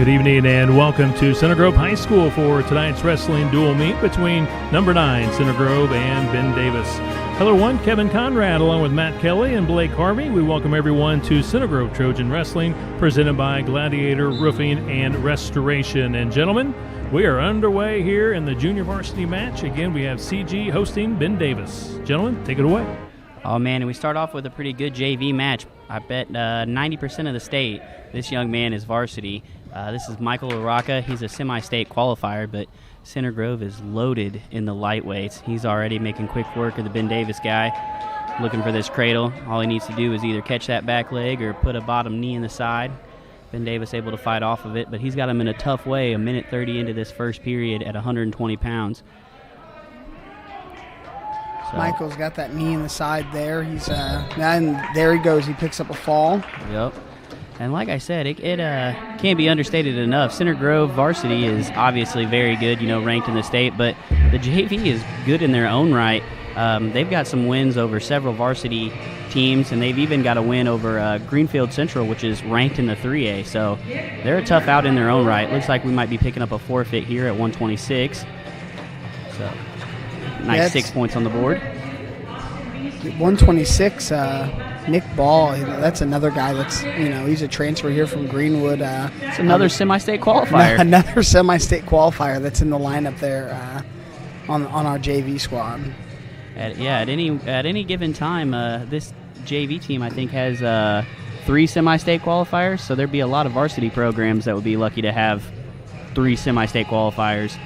Good evening and welcome to Center Grove High School for tonight's wrestling dual meet between number 9 Center Grove and Ben Davis. Color 1, Kevin Conrad, along with Matt Kelly and Blake Harvey. We welcome everyone to Center Grove Trojan Wrestling, presented by Gladiator Roofing and Restoration. And gentlemen, we are underway here in the junior varsity match. Again, we have CG hosting Ben Davis. Gentlemen, take it away. Oh, man, and we start off with a pretty good JV match. I bet 90% of the state, this young man is varsity. This is Michael Araka. He's a semi-state qualifier, but Center Grove is loaded in the lightweights. He's already making quick work of the Ben Davis guy, looking for this cradle. All he needs to do is either catch that back leg or put a bottom knee in the side. Ben Davis able to fight off of it, but he's got him in a tough way, a minute 30 into this first period at 120 pounds. Michael's got that knee in the side there. He's and there he goes. He picks up a fall. Yep. And like I said, it can't be understated enough. Center Grove varsity is obviously very good, ranked in the state, but the JV is good in their own right. They've got some wins over several varsity teams, and they've even got a win over Greenfield Central, which is ranked in the 3A. So they're a tough out in their own right. Looks like we might be picking up a forfeit here at 126. So nice 6 points on the board. 126, Nick Ball, that's another guy that's, he's a transfer here from Greenwood. It's another semi-state qualifier. Another semi-state qualifier that's in the lineup there on our JV squad. At any given time, this JV team, I think, has 3 semi-state qualifiers, so there'd be a lot of varsity programs that would be lucky to have 3 semi-state qualifiers.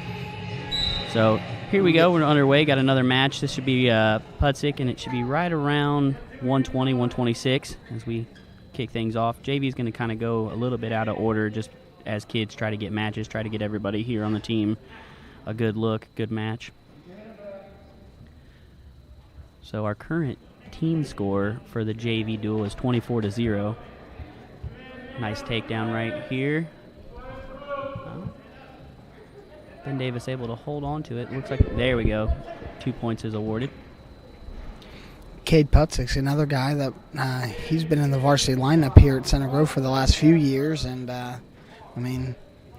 So here we go. We're underway. Got another match. This should be Putzik, and it should be right around 120, 126 as we kick things off. JV is going to kind of go a little bit out of order just as kids try to get matches, try to get everybody here on the team a good look, good match. So our current team score for the JV duel is 24-0. Nice takedown right here. Ben Davis able to hold on to it. Looks like, there we go. 2 points is awarded. Cade Putzik's another guy that he's been in the varsity lineup here at Center Grove for the last few years, and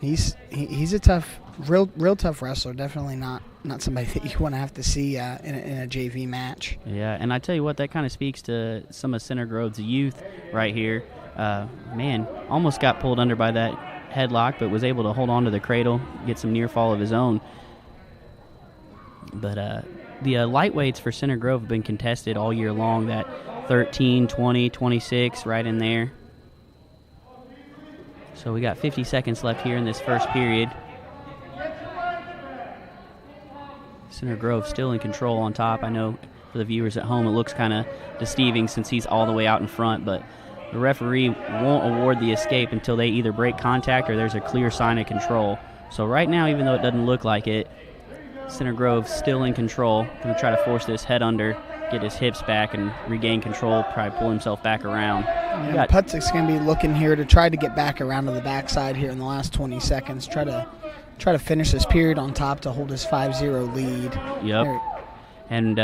he's a tough, real tough wrestler. Definitely not somebody that you want to have to see in a JV match. Yeah, and I tell you what, that kind of speaks to some of Center Grove's youth right here. Almost got pulled under by that headlock, but was able to hold on to the cradle, get some near fall of his own. But the lightweights for Center Grove have been contested all year long, that 13, 20, 26, right in there. So we got 50 seconds left here in this first period. Center Grove still in control on top. I know for the viewers at home it looks kind of deceiving since he's all the way out in front, but the referee won't award the escape until they either break contact or there's a clear sign of control. So right now, even though it doesn't look like it, Center Grove's still in control. Going to try to force this head under, get his hips back, and regain control, probably pull himself back around. Yeah, Putzik's going to be looking here to try to get back around to the backside here in the last 20 seconds. Try to finish this period on top to hold his 5-0 lead. Yep. There. And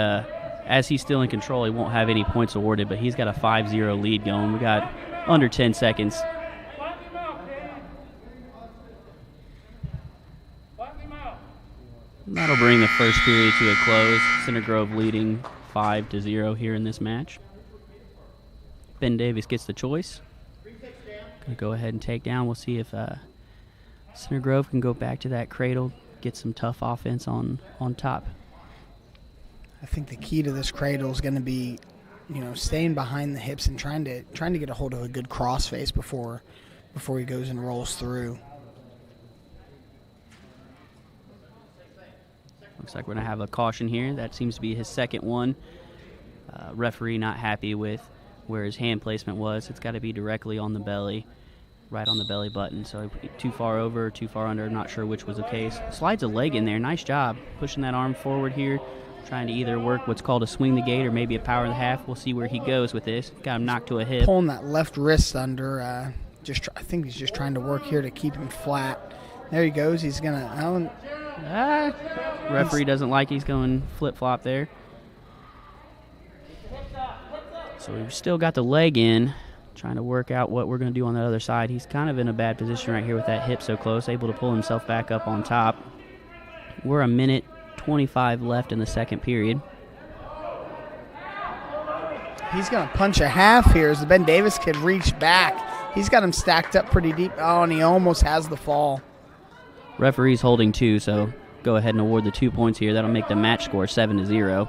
as he's still in control, he won't have any points awarded, but he's got a 5-0 lead going. We got under 10 seconds. That'll bring the first period to a close. Center Grove leading 5-0 here in this match. Ben Davis gets the choice. Gonna go ahead and take down. We'll see if Center Grove can go back to that cradle, get some tough offense on top. I think the key to this cradle is going to be, staying behind the hips and trying to get a hold of a good crossface before he goes and rolls through. Looks like we're going to have a caution here. That seems to be his second one. Referee not happy with where his hand placement was. It's got to be directly on the belly, right on the belly button. So too far over, too far under. I'm not sure which was the case. Slides a leg in there. Nice job pushing that arm forward here. Trying to either work what's called a swing the gate or maybe a power and a half. We'll see where he goes with this. Got him knocked to a hip. Pulling that left wrist under. I think he's just trying to work here to keep him flat. There he goes. He's going to... referee doesn't like he's going flip-flop there. So we've still got the leg in. Trying to work out what we're going to do on the other side. He's kind of in a bad position right here with that hip so close, able to pull himself back up on top. We're a minute 25 left in the second period. He's going to punch a half here as the Ben Davis kid reached back. He's got him stacked up pretty deep. Oh, and he almost has the fall. Referee's holding 2, so go ahead and award the 2 points here. That'll make the match score 7-0.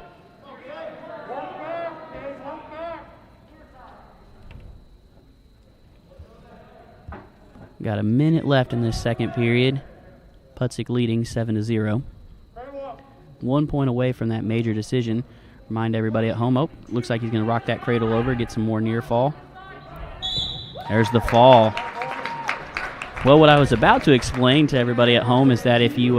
Got a minute left in this second period. Putzik leading 7-0. 1 point away from that major decision. Remind everybody at home, looks like he's going to rock that cradle over, get some more near fall. There's the fall. Well, what I was about to explain to everybody at home is that if you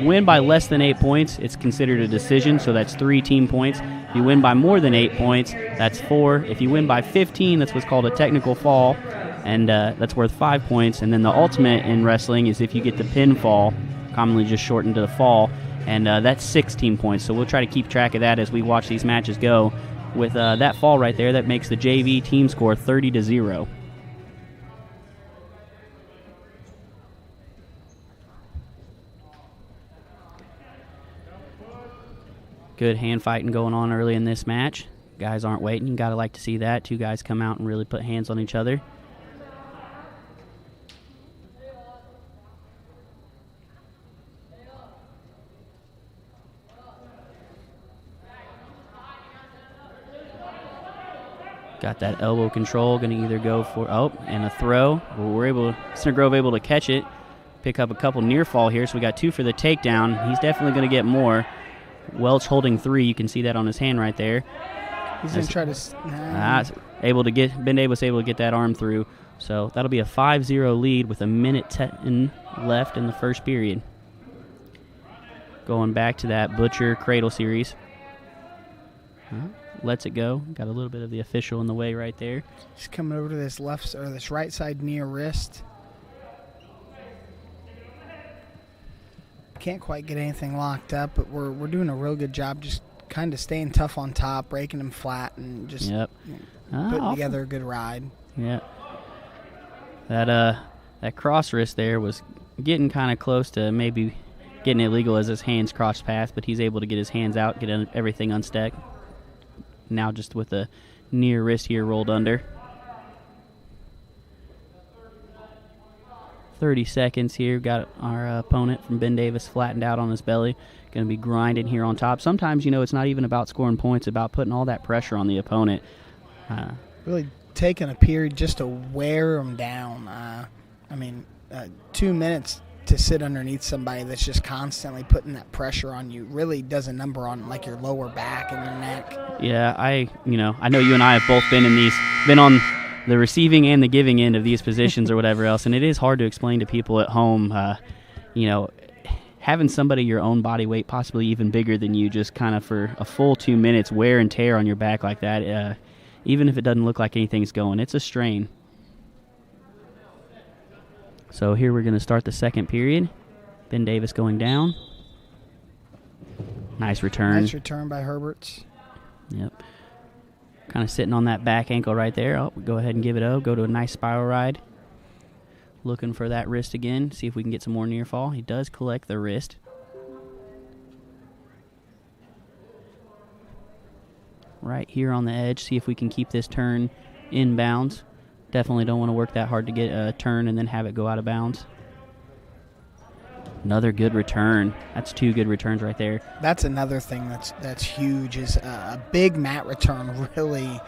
win by less than 8 points, it's considered a decision, so that's 3 team points. If you win by more than 8 points, that's 4. If you win by 15, that's what's called a technical fall, and that's worth 5 points. And then the ultimate in wrestling is if you get the pinfall, commonly just shortened to the fall, and that's 16 points. So we'll try to keep track of that as we watch these matches go. With that fall right there, that makes the JV team score 30-0. Good hand fighting going on early in this match. Guys aren't waiting. You got to like to see that. 2 guys come out and really put hands on each other. Got that elbow control, going to either go for, and a throw. Center Grove able to catch it, pick up a couple near fall here, so we got 2 for the takedown. He's definitely going to get more. Welch holding 3, you can see that on his hand right there. He's going to try to... Ben Davis able to get that arm through, so that'll be a 5-0 lead with a minute 10 left in the first period. Going back to that Butcher Cradle series. Lets it go. Got a little bit of the official in the way right there. He's coming over to this this right side near wrist. Can't quite get anything locked up, but we're doing a real good job just kind of staying tough on top, breaking him flat, and just putting together a good ride. Yeah. That cross wrist there was getting kind of close to maybe getting illegal as his hands crossed path, but he's able to get his hands out, get everything unstuck. Now just with the near wrist here rolled under. 30 seconds here. Got our opponent from Ben Davis flattened out on his belly. Going to be grinding here on top. Sometimes, it's not even about scoring points, about putting all that pressure on the opponent. Really taking a period just to wear them down. 2 minutes to sit underneath somebody that's just constantly putting that pressure on you really does a number on like your lower back and your neck. Yeah, I know you and I have both been on the receiving and the giving end of these positions or whatever else, and it is hard to explain to people at home, having somebody your own body weight, possibly even bigger than you, just kind of for a full 2 minutes wear and tear on your back like that, even if it doesn't look like anything's going, it's a strain. So here we're going to start the second period. Ben Davis going down. Nice return. Nice return by Herberts. Yep. Kind of sitting on that back ankle right there. Go ahead and give it a go to a nice spiral ride. Looking for that wrist again. See if we can get some more near fall. He does collect the wrist. Right here on the edge. See if we can keep this turn inbounds. Definitely don't want to work that hard to get a turn and then have it go out of bounds. Another good return. That's 2 good returns right there. That's another thing that's huge is a big mat return really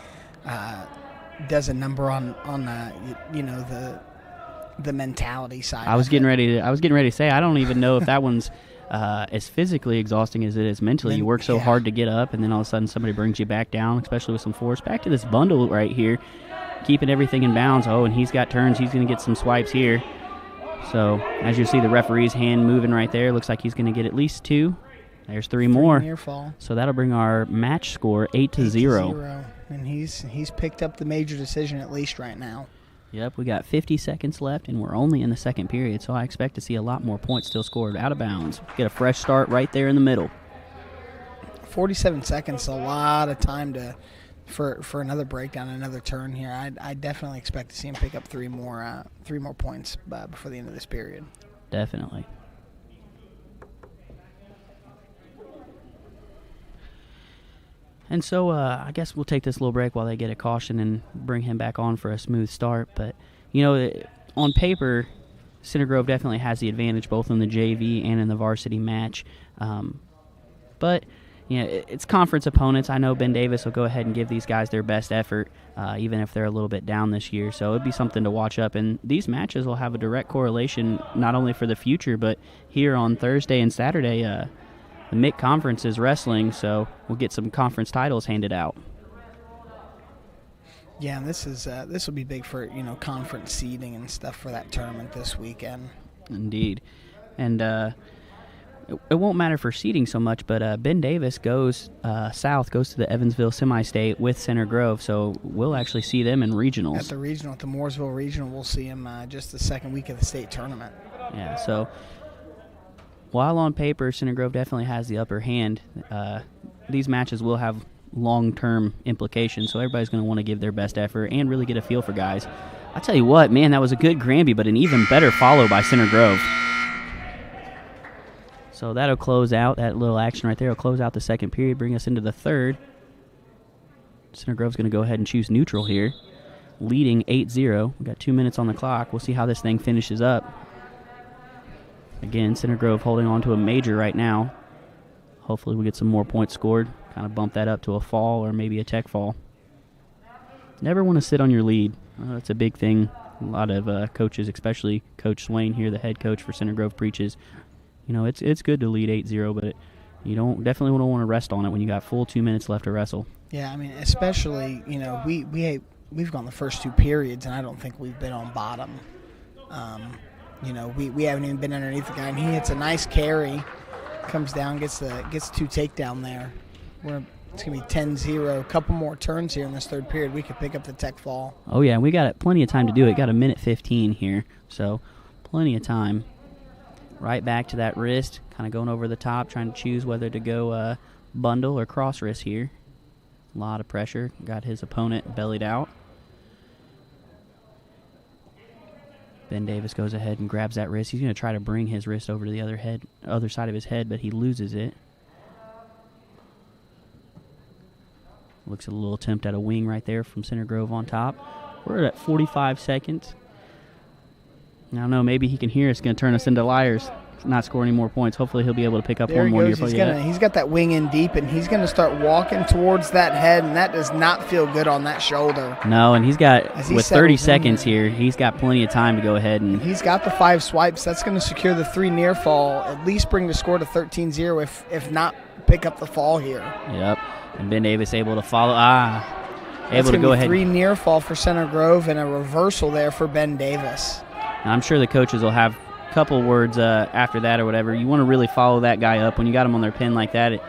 does a number on the mentality side. I was getting ready to say I don't even know if that one's as physically exhausting as it is mentally. You work so hard to get up, and then all of a sudden somebody brings you back down, especially with some force. Back to this bundle right here, keeping everything in bounds. And he's got turns. He's going to get some swipes here. So, as you see, the referee's hand moving right there. Looks like he's going to get at least 2. There's 3 more. Near fall. So that'll bring our match score 8-0. And he's picked up the major decision at least right now. Yep, we got 50 seconds left, and we're only in the second period, so I expect to see a lot more points still scored out of bounds. Get a fresh start right there in the middle. 47 seconds, a lot of time to for another breakdown, another turn here. I definitely expect to see him pick up three more points before the end of this period. Definitely. And so I guess we'll take this little break while they get a caution and bring him back on for a smooth start. But, on paper, Center Grove definitely has the advantage both in the JV and in the varsity match. But, it's conference opponents. I know Ben Davis will go ahead and give these guys their best effort, even if they're a little bit down this year. So it'd be something to watch up. And these matches will have a direct correlation not only for the future, but here on Thursday and Saturday, the MIC conference is wrestling, so we'll get some conference titles handed out. Yeah, and this will be big for conference seeding and stuff for that tournament this weekend. Indeed, and it won't matter for seeding so much, but Ben Davis goes south, goes to the Evansville semi-state with Center Grove, so we'll actually see them in regionals. At the Mooresville regional, we'll see them just the second week of the state tournament. Yeah, so. While on paper, Center Grove definitely has the upper hand, these matches will have long-term implications, so everybody's going to want to give their best effort and really get a feel for guys. I tell you what, man, that was a good Granby, but an even better follow by Center Grove. So that'll close out, that little action right there will close out the second period, bring us into the third. Center Grove's going to go ahead and choose neutral here, leading 8-0. We've got 2 minutes on the clock. We'll see how this thing finishes up. Again, Center Grove holding on to a major right now. Hopefully we get some more points scored, kind of bump that up to a fall or maybe a tech fall. Never want to sit on your lead. That's a big thing. A lot of coaches, especially Coach Swain here, the head coach for Center Grove, preaches. It's good to lead 8-0, but you definitely don't want to rest on it when you got full 2 minutes left to wrestle. Yeah, I mean, especially, we've gone the first two periods, and I don't think we've been on bottom. We haven't even been underneath the guy, and he hits a nice carry, comes down, gets two takedown there. It's going to be 10-0. A couple more turns here in this third period. We could pick up the tech fall. Oh, yeah, we got plenty of time to do it. Got a minute 15 here, so plenty of time. Right back to that wrist, kind of going over the top, trying to choose whether to go bundle or cross wrist here. A lot of pressure. Got his opponent bellied out. Ben Davis goes ahead and grabs that wrist. He's going to try to bring his wrist over to the other side of his head, but he loses it. Looks a little attempt at a wing right there from Center Grove on top. We're at 45 seconds. I don't know, maybe he can hear us, going to turn us into liars, not score any more points. Hopefully he'll be able to pick up one more here. He's got that wing in deep, and he's going to start walking towards that head, and that does not feel good on that shoulder. No, and he's got, with 30 seconds here, he's got plenty of time to go ahead. And he's got the 5 swipes. That's going to secure the 3 near fall, at least bring the score to 13-0, if not pick up the fall here. Yep, and Ben Davis able to follow. Able to go ahead. 3 near fall for Center Grove and a reversal there for Ben Davis. Now, I'm sure the coaches will have couple words after that or whatever. You want to really follow that guy up when you got him on their pin like that.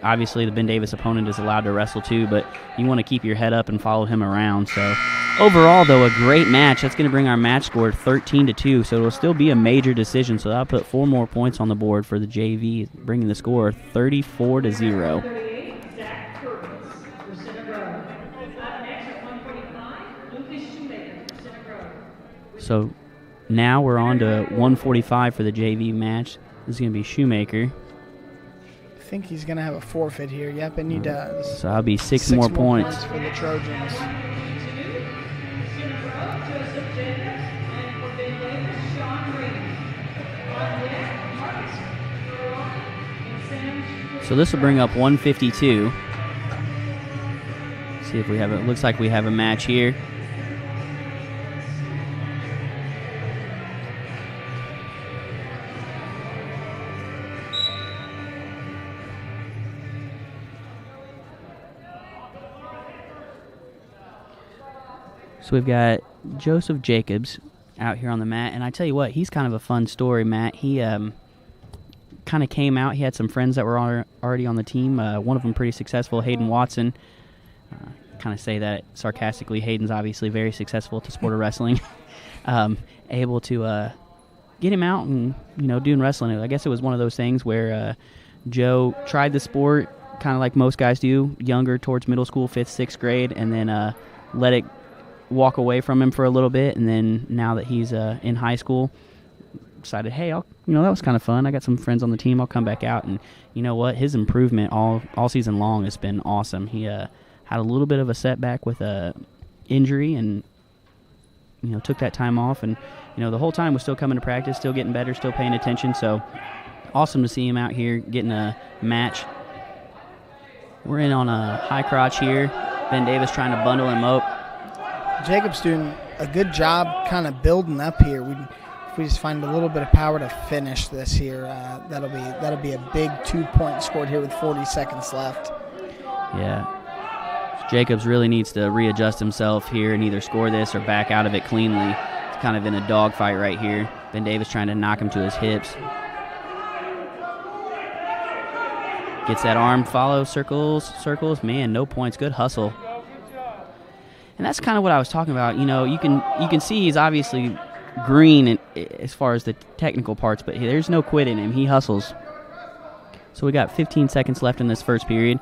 Obviously the Ben Davis opponent is allowed to wrestle too, but you want to keep your head up and follow him around. So overall, though, a great match. That's going to bring our match score 13-2, so it'll still be a major decision. So that'll put 4 more points on the board for the JV, bringing the score 34-0. So now we're on to 145 for the JV match. This is going to be Shoemaker. I think he's going to have a forfeit here. Yep, and he does. So that'll be 6 more points for the Trojans. So this will bring up 152. See if we have it. Looks like we have a match here. So we've got Joseph Jacobs out here on the mat, and I tell you what, he's kind of a fun story, Matt. He kind of came out. He had some friends that were already on the team. One of them pretty successful, Hayden Watson. Kind of say that sarcastically. Hayden's obviously very successful at the sport of wrestling. Able to get him out and doing wrestling. I guess it was one of those things where Joe tried the sport, kind of like most guys do, younger towards middle school, 5th, 6th grade, and then let it walk away from him for a little bit. And then now that he's in high school, decided, hey, that was kind of fun. I got some friends on the team. I'll come back out. And you know what? His improvement all season long has been awesome. He had a little bit of a setback with a injury and, took that time off. And, the whole time was still coming to practice, still getting better, still paying attention. So awesome to see him out here getting a match. We're in on a high crotch here. Ben Davis trying to bundle him up. Jacob's doing a good job kind of building up here. If we just find a little bit of power to finish this here, that'll be a big 2-point scored here with 40 seconds left. Yeah. Jacobs really needs to readjust himself here and either score this or back out of it cleanly. It's kind of in a dogfight right here. Ben Davis trying to knock him to his hips. Gets that arm follow, circles. Man, no points. Good hustle. And that's kind of what I was talking about. You can see he's obviously green as far as the technical parts, but there's no quit in him. He hustles. So we got 15 seconds left in this first period.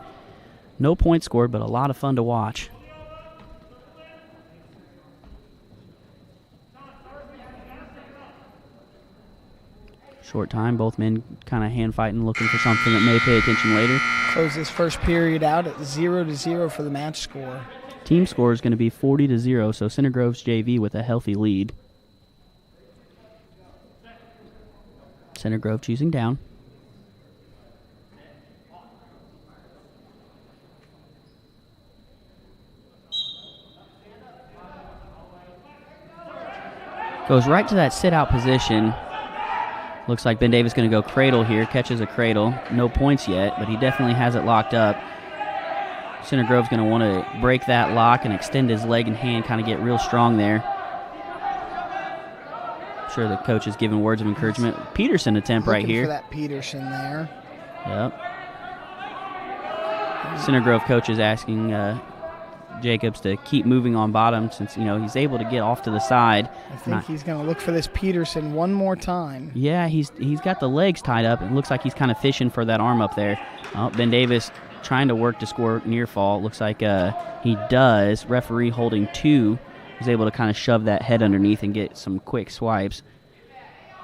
No points scored, but a lot of fun to watch. Short time, both men kind of hand fighting, looking for something that may pay attention later. Close this first period out at 0-0 for the match score. Team score is going to be 40-0, so Center Grove's JV with a healthy lead. Center Grove choosing down. Goes right to that sit-out position. Looks like Ben Davis going to go cradle here. Catches a cradle. No points yet, but he definitely has it locked up. Center Grove's going to want to break that lock and extend his leg and hand, kind of get real strong there. I'm sure the coach is giving words of encouragement. Peterson attempt right here. For that Peterson there. Yep. Center Grove coach is asking Jacobs to keep moving on bottom since, he's able to get off to the side. I think he's going to look for this Peterson one more time. Yeah, he's got the legs tied up. It looks like he's kind of fishing for that arm up there. Ben Davis trying to work to score near fall. Looks like he does. Referee holding 2. He's able to kind of shove that head underneath and get some quick swipes.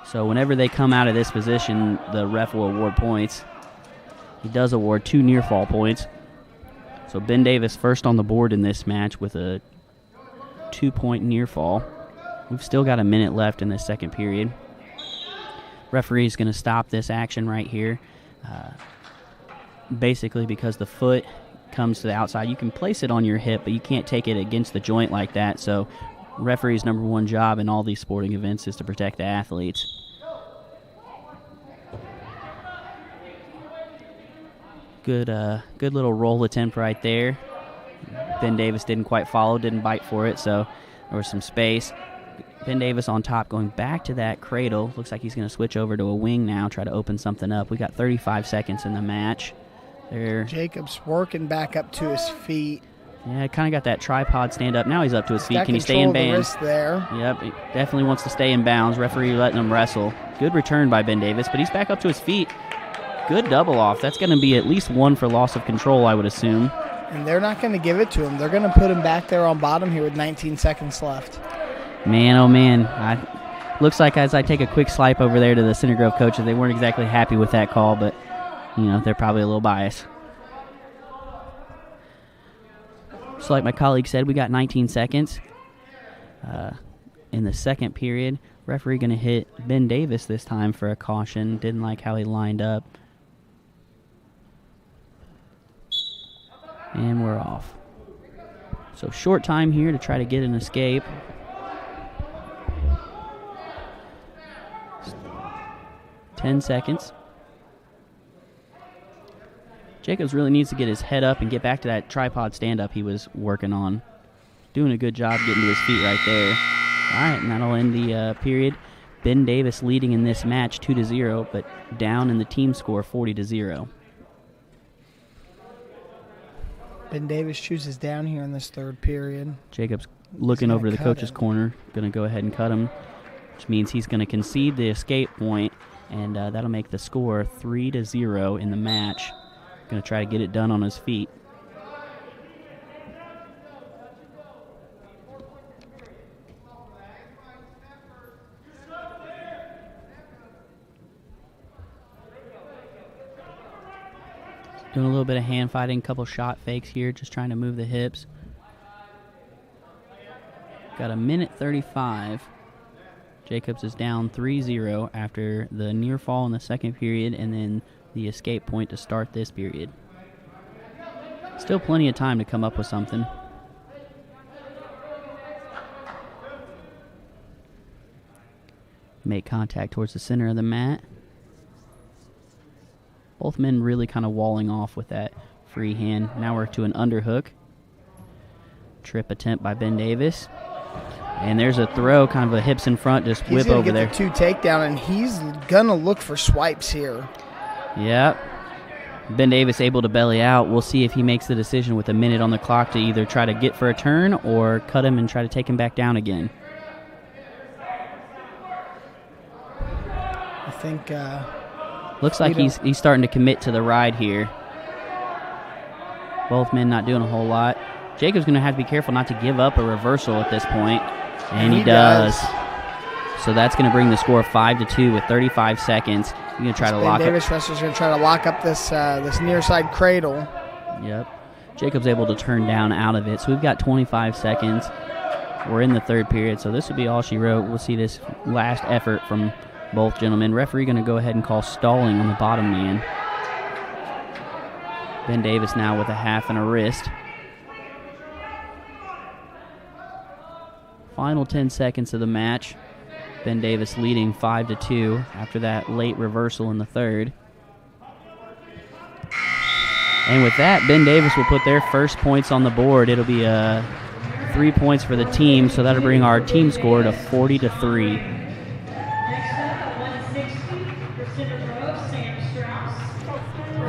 So whenever they come out of this position, the ref will award points. He does award 2 near fall points. So Ben Davis first on the board in this match with a 2-point near fall. We've still got a minute left in this second period. Referee's going to stop this action right here. Basically because the foot comes to the outside. You can place it on your hip, but you can't take it against the joint like that. So referee's number one job in all these sporting events is to protect the athletes. Good little roll attempt right there. Ben Davis didn't quite follow, didn't bite for it, so there was some space. Ben Davis on top going back to that cradle. Looks like he's going to switch over to a wing now, try to open something up. We got 35 seconds in the match. There. Jacobs working back up to his feet. Yeah, kind of got that tripod stand up. Now he's up to his feet. Can he stay in bounds? There. Yep, he definitely wants to stay in bounds. Referee letting him wrestle. Good return by Ben Davis, but he's back up to his feet. Good double off. That's going to be at least 1 for loss of control, I would assume. And they're not going to give it to him. They're going to put him back there on bottom here with 19 seconds left. Man, oh man. Looks like as I take a quick swipe over there to the Center Grove coaches, they weren't exactly happy with that call, but, they're probably a little biased. So like my colleague said, we got 19 seconds in the second period. Referee going to hit Ben Davis this time for a caution. Didn't like how he lined up. And we're off. So short time here to try to get an escape. Ten seconds. Jacobs really needs to get his head up and get back to that tripod stand-up he was working on. Doing a good job getting to his feet right there. All right, and that'll end the period. Ben Davis leading in this match 2-0, but down in the team score 40-0. Ben Davis chooses down here in this third period. Jacobs looking over to the coach's corner, going to go ahead and cut him, which means he's going to concede the escape point, and that'll make the score 3-0 in the match. Going to try to get it done on his feet. Doing a little bit of hand fighting, couple shot fakes here, just trying to move the hips. Got a minute 35. Jacobs is down 3-0 after the near fall in the second period and then the escape point to start this period. Still plenty of time to come up with something. Make contact towards the center of the mat. Both men really kind of walling off with that free hand. Now we're to an underhook. Trip attempt by Ben Davis. And there's a throw, kind of a hips in front, just whip over there. He's going to get the 2 takedown, and he's going to look for swipes here. Yep. Ben Davis able to belly out. We'll see if he makes the decision with a minute on the clock to either try to get for a turn or cut him and try to take him back down again. I think... looks like he's starting to commit to the ride here. Both men not doing a whole lot. Jacob's going to have to be careful not to give up a reversal at this point. And he does. So that's going to bring the score 5-2 with 35 seconds. You're going to try to lock up. Davis wrestler's going to try to lock up this near side cradle. Yep. Jacob's able to turn down out of it. So we've got 25 seconds. We're in the third period, so this will be all she wrote. We'll see this last effort from both gentlemen. Referee going to go ahead and call stalling on the bottom man. Ben Davis now with a half and a wrist. Final 10 seconds of the match. Ben Davis leading 5-2 after that late reversal in the third. And with that, Ben Davis will put their first points on the board. It'll be 3 points for the team, so that'll bring our team score to 40-3.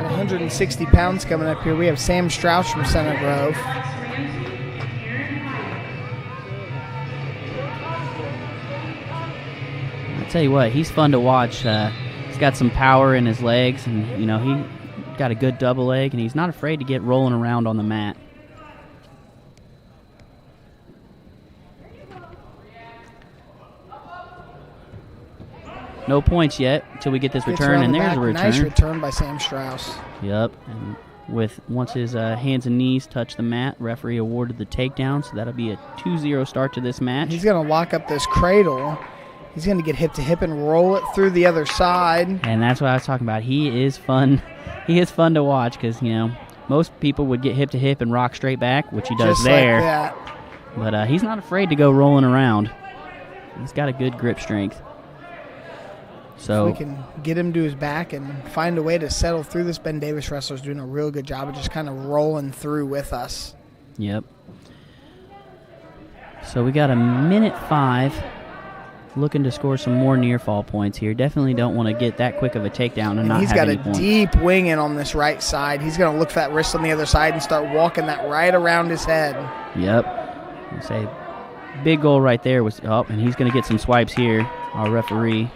160 pounds coming up here. We have Sam Strauss from Center Grove. Tell you what, he's fun to watch. He's got some power in his legs, and he got a good double leg, and he's not afraid to get rolling around on the mat. No points yet until we get this return, and there's a return. Nice return by Sam Strauss. Yep, and once his hands and knees touch the mat, referee awarded the takedown, so that'll be a 2-0 start to this match. He's going to lock up this cradle. He's going to get hip to hip and roll it through the other side. And that's what I was talking about. He is fun. He is fun to watch because, most people would get hip to hip and rock straight back, which he does just there. Like that. But he's not afraid to go rolling around. He's got a good grip strength. So if we can get him to his back and find a way to settle through this, Ben Davis wrestler's doing a real good job of just kind of rolling through with us. Yep. So we got a minute 5. Looking to score some more near fall points here. Definitely don't want to get that quick of a takedown and not have any points. He's got a deep wing in on this right side. He's going to look for that wrist on the other side and start walking that right around his head. Yep. I'll say big goal right there was up, and he's going to get some swipes here. Our referee,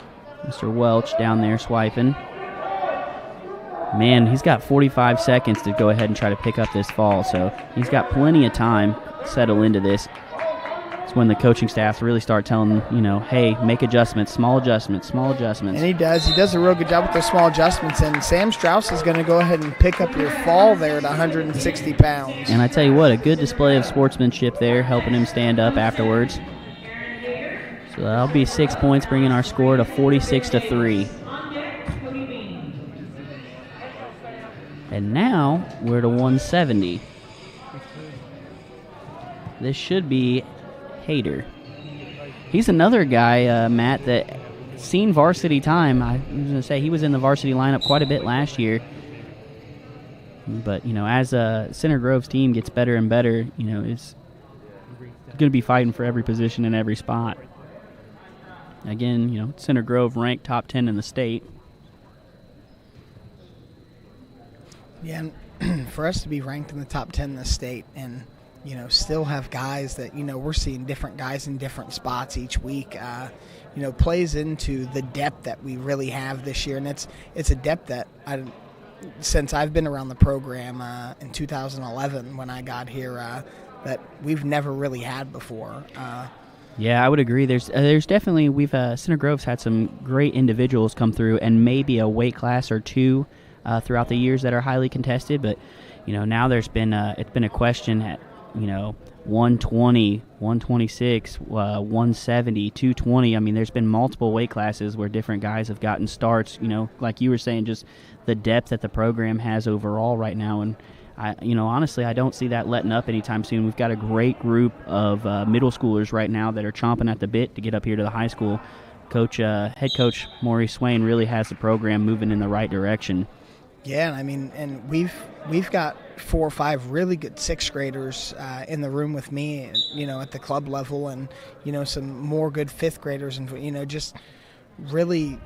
Mr. Welch, down there swiping. Man, he's got 45 seconds to go ahead and try to pick up this fall, so he's got plenty of time to settle into this. When the coaching staffs really start telling them, hey, make adjustments, small adjustments. And he does. He does a real good job with those small adjustments. And Sam Strauss is going to go ahead and pick up your fall there at 160 pounds. And I tell you what, a good display of sportsmanship there, helping him stand up afterwards. So that'll be 6 points, bringing our score to 46-3. And now we're to 170. This should be Hader. He's another guy, Matt, that seen varsity time. I was going to say he was in the varsity lineup quite a bit last year. But, as Center Grove's team gets better and better, it's going to be fighting for every position in every spot. Again, Center Grove ranked top 10 in the state. Yeah, and for us to be ranked in the top 10 in the state and still have guys that, we're seeing different guys in different spots each week, plays into the depth that we really have this year. And it's a depth that since I've been around the program in 2011 when I got here that we've never really had before. Yeah, I would agree. There's definitely Center Grove's had some great individuals come through, and maybe a weight class or two throughout the years that are highly contested. But now there's been it's been a question at 120, 126, 170, 220. I mean, there's been multiple weight classes where different guys have gotten starts. Like you were saying, just the depth that the program has overall right now, and honestly, I don't see that letting up anytime soon. We've got a great group of middle schoolers right now that are chomping at the bit to get up here to the high school. Head coach Maurice Swain really has the program moving in the right direction. Yeah, I mean, and we've got 4 or 5 really good 6th graders in the room with me, at the club level, and some more good 5th graders, and just really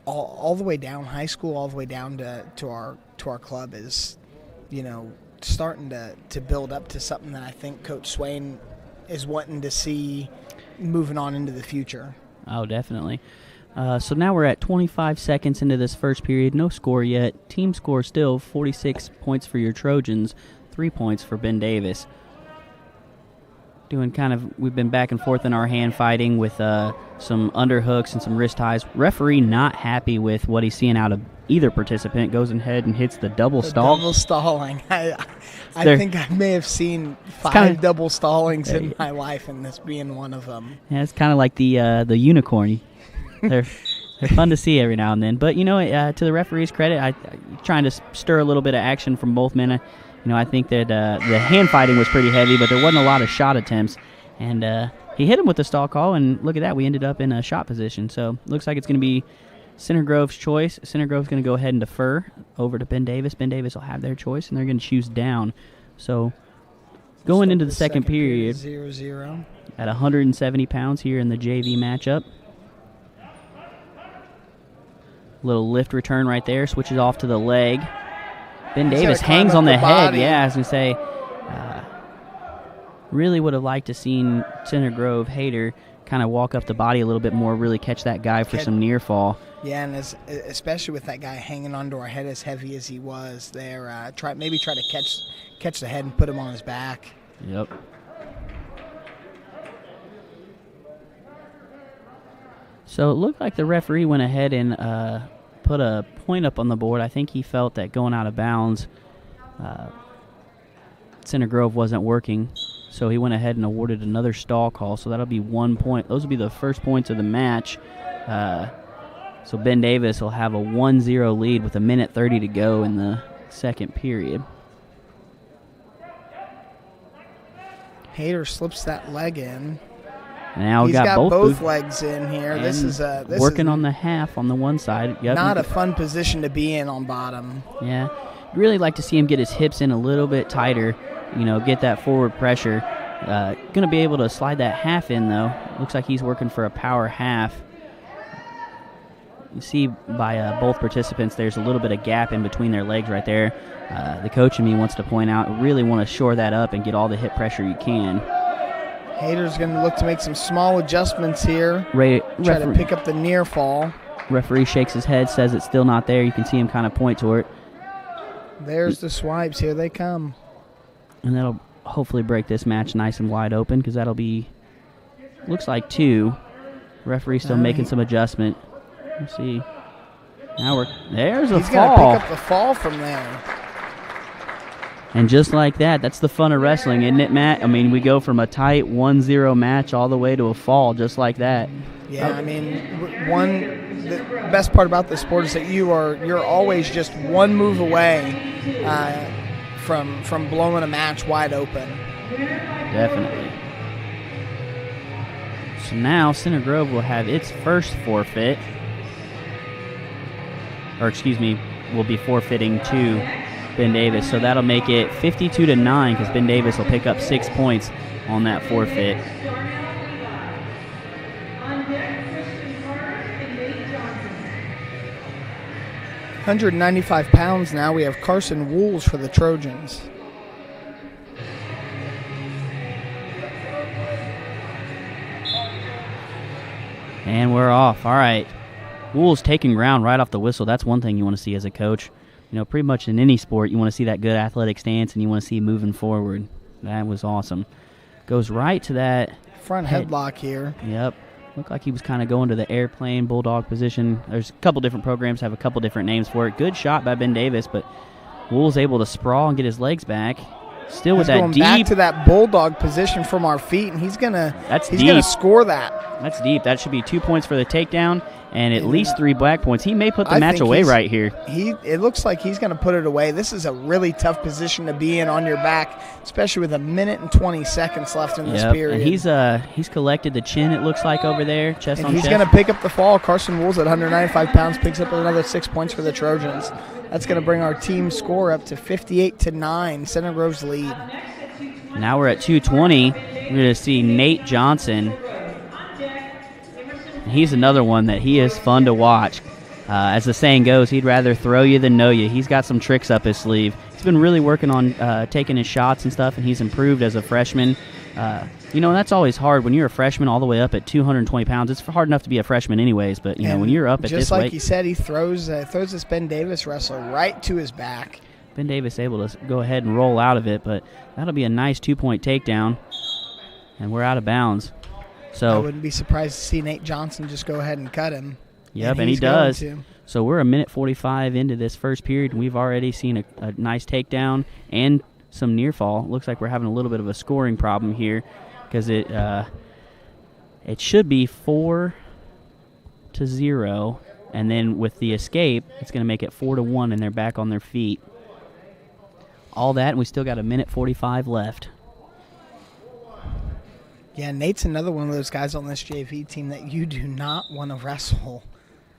all the way down high school, all the way down to our club is starting to build up to something that I think Coach Swain is wanting to see moving on into the future. Oh, definitely. So now we're at 25 seconds into this first period. No score yet. Team score still 46 points for your Trojans, 3 points for Ben Davis. We've been back and forth in our hand fighting with some underhooks and some wrist ties. Referee not happy with what he's seeing out of either participant. Goes ahead and hits the double stall. Double stalling. I think I may have seen 5 double stallings in my life, and this being one of them. Yeah, it's kind of like the unicorn. They're fun to see every now and then. But to the referee's credit, I trying to stir a little bit of action from both men. I think that the hand fighting was pretty heavy, but there wasn't a lot of shot attempts. And he hit him with the stall call, and look at that. We ended up in a shot position. So looks like it's going to be Center Grove's choice. Center Grove's going to go ahead and defer over to Ben Davis. Ben Davis will have their choice, and they're going to choose down. So going into the second period 0-0 at 170 pounds here in the JV matchup. Little lift return right there. Switches off to the leg. Ben Davis hangs on the head. Yeah, I was going to say, really would have liked to seen Center Grove Hayter kind of walk up the body a little bit more, really catch that guy for some near fall. Yeah, and especially with that guy hanging onto our head as heavy as he was there, try to catch the head and put him on his back. Yep. So it looked like the referee went ahead and put a point up on the board. I think he felt that going out of bounds, Center Grove wasn't working, so he went ahead and awarded another stall call. So that'll be 1 point. Those will be the first points of the match. So Ben Davis will have a 1-0 lead with 1:30 to go in the second period. Hayter slips that leg in. Now he's got both legs in here. This is working on the half on the one side. Yep. Not a fun position to be in on bottom. Yeah, really like to see him get his hips in a little bit tighter. Get that forward pressure. Going to be able to slide that half in though. Looks like he's working for a power half. You see by both participants, there's a little bit of gap in between their legs right there. The coach in me wants to point out, really want to shore that up and get all the hip pressure you can. Hayter's going to look to make some small adjustments here. Try to pick up the near fall. Referee shakes his head, says it's still not there. You can see him kind of point to it. There's the swipes. Here they come. And that'll hopefully break this match nice and wide open, because that'll be, looks like 2. Referee still making some adjustment. Let's see. Now there's a fall. He's going to pick up the fall from there. And just like that, that's the fun of wrestling, isn't it, Matt? I mean, we go from a tight 1-0 match all the way to a fall just like that. Yeah, I mean, the best part about this sport is that you're always just one move away from blowing a match wide open. Definitely. So now Center Grove will have its first forfeit. Or excuse me, will be forfeiting to Ben Davis. So that'll make it 52-9, because Ben Davis will pick up 6 points on that forfeit. £195 now. We have Carson Wools for the Trojans. And we're off. All right. Wools taking ground right off the whistle. That's one thing you want to see as a coach. pretty much in any sport, you want to see that good athletic stance and you want to see moving forward. That was awesome. Goes right to that front headlock here. Yep. Looked like he was kind of going to the airplane bulldog position. There's a couple different programs have a couple different names for it. Good shot by Ben Davis, but Wool's able to sprawl and get his legs back. Still with that going deep. Back to that bulldog position from our feet, and he's gonna score that. That's deep. That should be 2 points for the takedown and at least 3 black points. He may put the match away right here. It looks like he's going to put it away. This is a really tough position to be in on your back, especially with 1 minute and 20 seconds left in this period. And he's collected the chin, it looks like, over there, chest on chest. He's going to pick up the fall. Carson Wools at 195 pounds picks up another 6 points for the Trojans. That's going to bring our team score up to 58-9, Center Grove's lead. Now we're at 220. We're going to see Nate Johnson. He's another one that he is fun to watch. As the saying goes, he'd rather throw you than know you. He's got some tricks up his sleeve. He's been really working on taking his shots and stuff, and he's improved as a freshman. And that's always hard when you're a freshman all the way up at 220 pounds. It's hard enough to be a freshman anyways, but when you're up at this weight. Just like he said, he throws this Ben Davis wrestler right to his back. Ben Davis able to go ahead and roll out of it, but that'll be a nice 2-point takedown, and we're out of bounds. So I wouldn't be surprised to see Nate Johnson just go ahead and cut him. Yep, and he does. So we're 1:45 into this first period, and we've already seen a nice takedown and some near fall. Looks like we're having a little bit of a scoring problem here because it should be 4-0, and then with the escape, it's going to make it 4-1, and they're back on their feet. All that, and we still got 1:45 left. Yeah, Nate's another one of those guys on this JV team that you do not want to wrestle,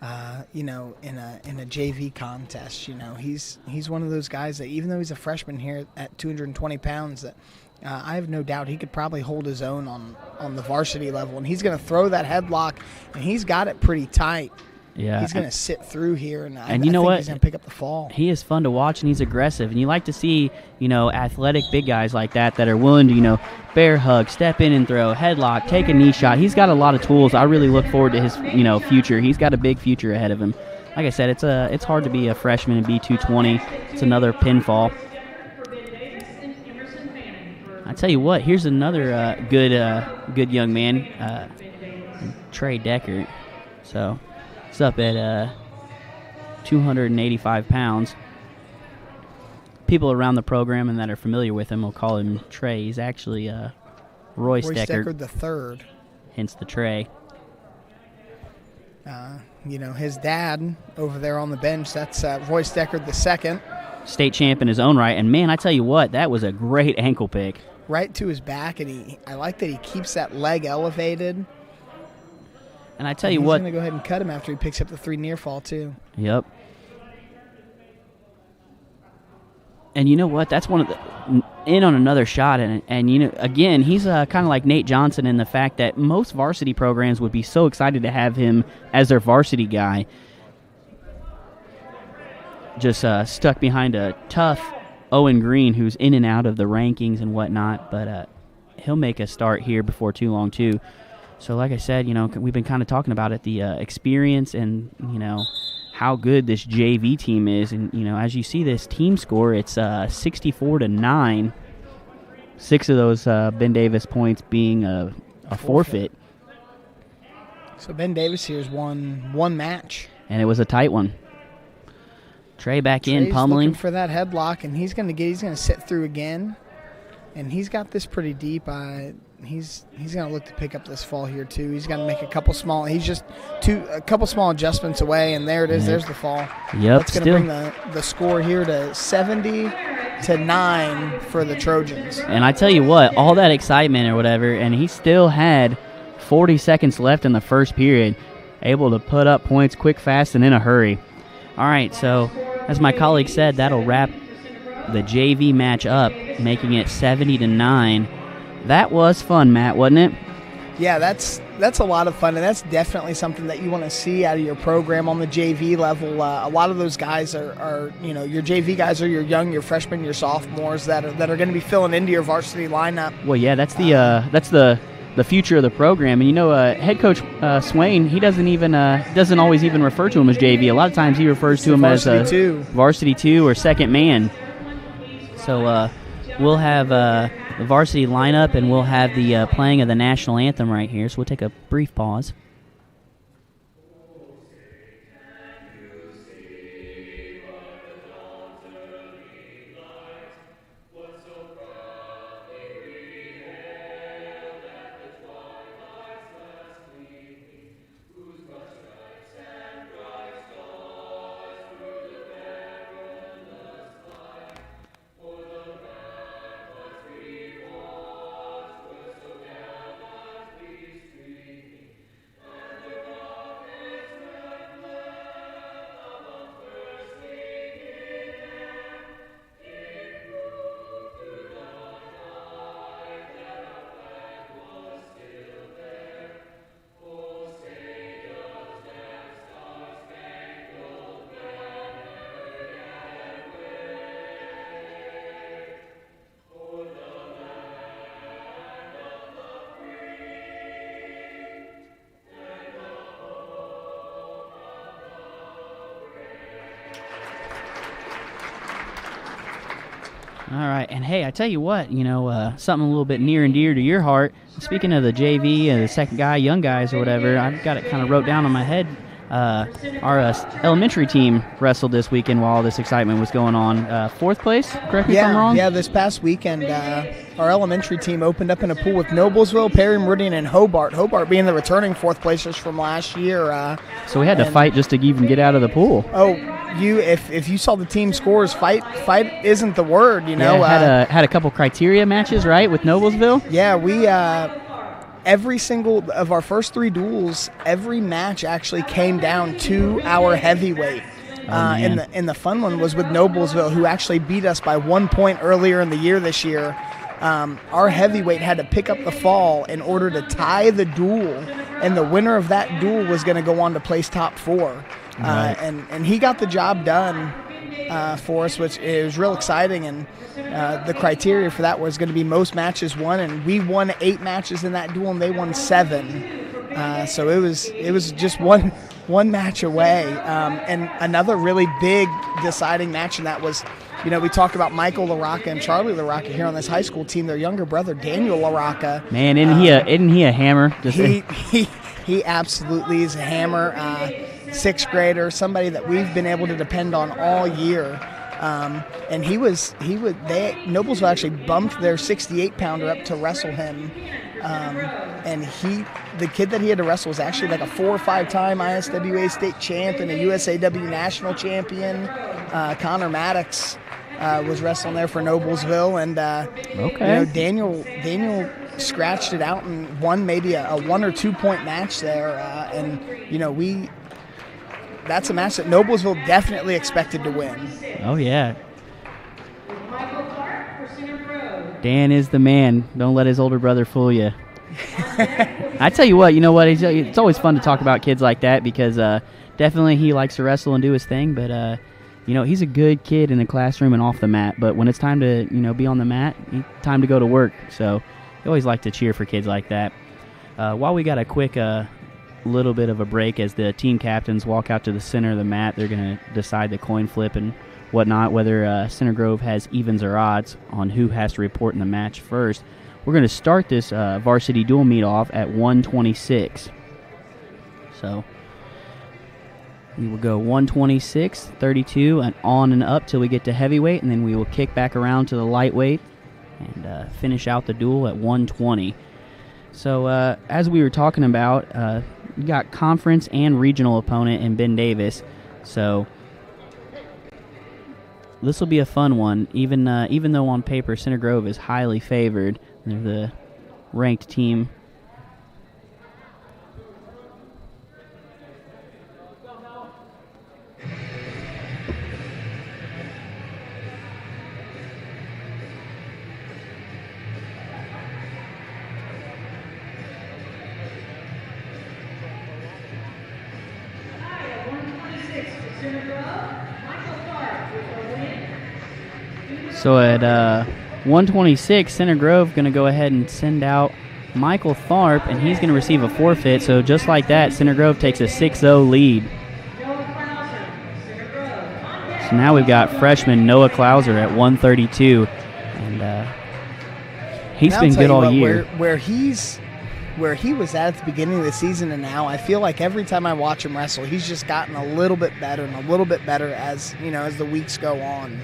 in a JV contest. He's one of those guys that even though he's a freshman here at 220 pounds, that I have no doubt he could probably hold his own on the varsity level. And he's going to throw that headlock, and he's got it pretty tight. Yeah, he's going to sit through here, and I think he's going to pick up the fall. He is fun to watch, and he's aggressive. And you like to see, athletic big guys like that are willing to, bear hug, step in and throw, headlock, take a knee shot. He's got a lot of tools. I really look forward to his, future. He's got a big future ahead of him. Like I said, it's hard to be a freshman and be 220. It's another pinfall. I tell you what, here's another good young man, Trey Deckert. So. It's up at 285 pounds. People around the program and that are familiar with him will call him Trey. He's actually Royce Deckert the third. Hence the Trey. His dad over there on the bench, that's Royce Deckert the second. State champ in his own right. And, man, I tell you what, that was a great ankle pick. Right to his back, and I like that he keeps that leg elevated. And I tell you what, he's going to go ahead and cut him after he picks up the 3 near fall too. Yep. And you know what? That's one of the in on another shot, and again, he's kind of like Nate Johnson in the fact that most varsity programs would be so excited to have him as their varsity guy. Just stuck behind a tough Owen Green, who's in and out of the rankings and whatnot, but he'll make a start here before too long too. So like I said, we've been kind of talking about it, the experience and, how good this JV team is. And, as you see this team score, it's 64-9. 6 of those Ben Davis points being a forfeit. So Ben Davis here's won one match. And it was a tight one. Trey back in, pummeling. Looking for that headlock, and he's going to sit through again. And he's got this pretty deep. He's going to look to pick up this fall here too. He's going to make a couple small adjustments away, and there it is. Yeah. There's the fall. Yep. That's going to bring the score here to 70-9 for the Trojans. And I tell you what, all that excitement or whatever, and he still had 40 seconds left in the first period, able to put up points quick, fast, and in a hurry. All right, so as my colleague said, that'll wrap the JV match up, making it 70-9. That was fun, Matt, wasn't it? Yeah, that's a lot of fun, and that's definitely something that you want to see out of your program on the JV level. A lot of those guys are your JV guys are your freshmen, your sophomores that are going to be filling into your varsity lineup. Well, yeah, that's the the future of the program. And head coach Swain, he doesn't always even refer to him as JV. A lot of times he refers to him as varsity 2 or second man. So we'll have the varsity lineup, and we'll have the playing of the national anthem right here. So we'll take a brief pause. All right, and hey, I tell you what, something a little bit near and dear to your heart. Speaking of the JV and the second guy, young guys or whatever, I've got it kind of wrote down on my head. Our elementary team wrestled this weekend while all this excitement was going on. Fourth place, correct me if I'm wrong? Yeah, this past weekend, our elementary team opened up in a pool with Noblesville, Perry Meridian, and Hobart. Hobart being the returning fourth placers from last year. So we had to fight just to even get out of the pool. Oh, if you saw the team scores, fight isn't the word, Yeah, had a couple criteria matches, right, with Noblesville? Yeah, we every single of our first 3 duels, every match actually came down to our heavyweight. And the fun one was with Noblesville, who actually beat us by 1 point earlier in the year this year. Our heavyweight had to pick up the fall in order to tie the duel, and the winner of that duel was going to go on to place top 4. Right. And he got the job done for us, which is real exciting. And the criteria for that was going to be most matches won, and we won 8 matches in that duel, and they won 7. So it was just one match away. And another really big deciding match, and that was, we talked about Michael LaRocca and Charlie LaRocca here on this high school team. Their younger brother, Daniel LaRocca. Man, isn't he a hammer? He absolutely is a hammer. 6th grader, somebody that we've been able to depend on all year. And Noblesville actually bumped their 68-pounder up to wrestle him. And the kid that he had to wrestle was actually like a 4 or 5-time ISWA state champ and a USAW national champion. Connor Maddox was wrestling there for Noblesville, and Daniel scratched it out and won maybe a 1 or 2 point match there. That's a match that Noblesville definitely expected to win. Oh, yeah. Dan is the man. Don't let his older brother fool you. I tell you what, it's always fun to talk about kids like that because definitely he likes to wrestle and do his thing, but, he's a good kid in the classroom and off the mat, but when it's time to, be on the mat, time to go to work. So I always like to cheer for kids like that. While we got a quick little bit of a break as the team captains walk out to the center of the mat, they're going to decide the coin flip and whatnot, whether Center Grove has evens or odds on who has to report in the match first. We're going to start this varsity dual meet off at 126. So we will go 126, 32, and on and up till we get to heavyweight, and then we will kick back around to the lightweight and finish out the duel at 120. So as we were talking about, you got conference and regional opponent in Ben Davis. So this will be a fun one, even though on paper Center Grove is highly favored. They're the ranked team. So at 126, Center Grove going to go ahead and send out Michael Tharp, and he's going to receive a forfeit. So just like that, Center Grove takes a 6-0 lead. So now we've got freshman Noah Klauser at 132, and he's been good all year. Where he was at the beginning of the season and now, I feel like every time I watch him wrestle, he's just gotten a little bit better and a little bit better as the weeks go on.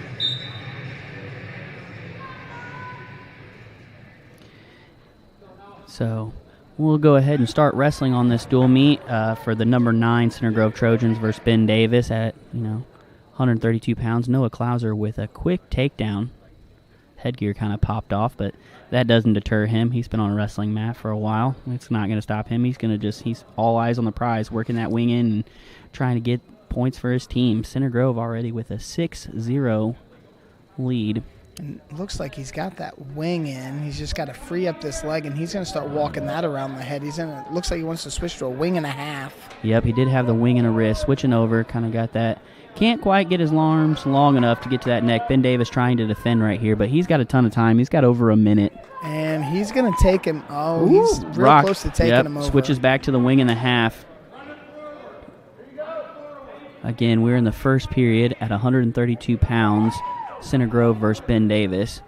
So we'll go ahead and start wrestling on this dual meet for the number 9 Center Grove Trojans versus Ben Davis at 132 pounds. Noah Klauser with a quick takedown. Headgear kind of popped off, but that doesn't deter him. He's been on a wrestling mat for a while. It's not going to stop him. He's all eyes on the prize, working that wing in and trying to get points for his team. Center Grove already with a 6-0 lead. And it looks like he's got that wing in. He's just got to free up this leg, and he's going to start walking that around the head. It looks like he wants to switch to a wing and a half. Yep, he did have the wing and a wrist. Switching over, kind of got that. Can't quite get his arms long enough to get to that neck. Ben Davis trying to defend right here, but he's got a ton of time. He's got over a minute. And he's going to take him. Oh, he's real close to taking him over. Switches back to the wing and a half. Again, we're in the first period at 132 pounds. Center Grove versus Ben Davis.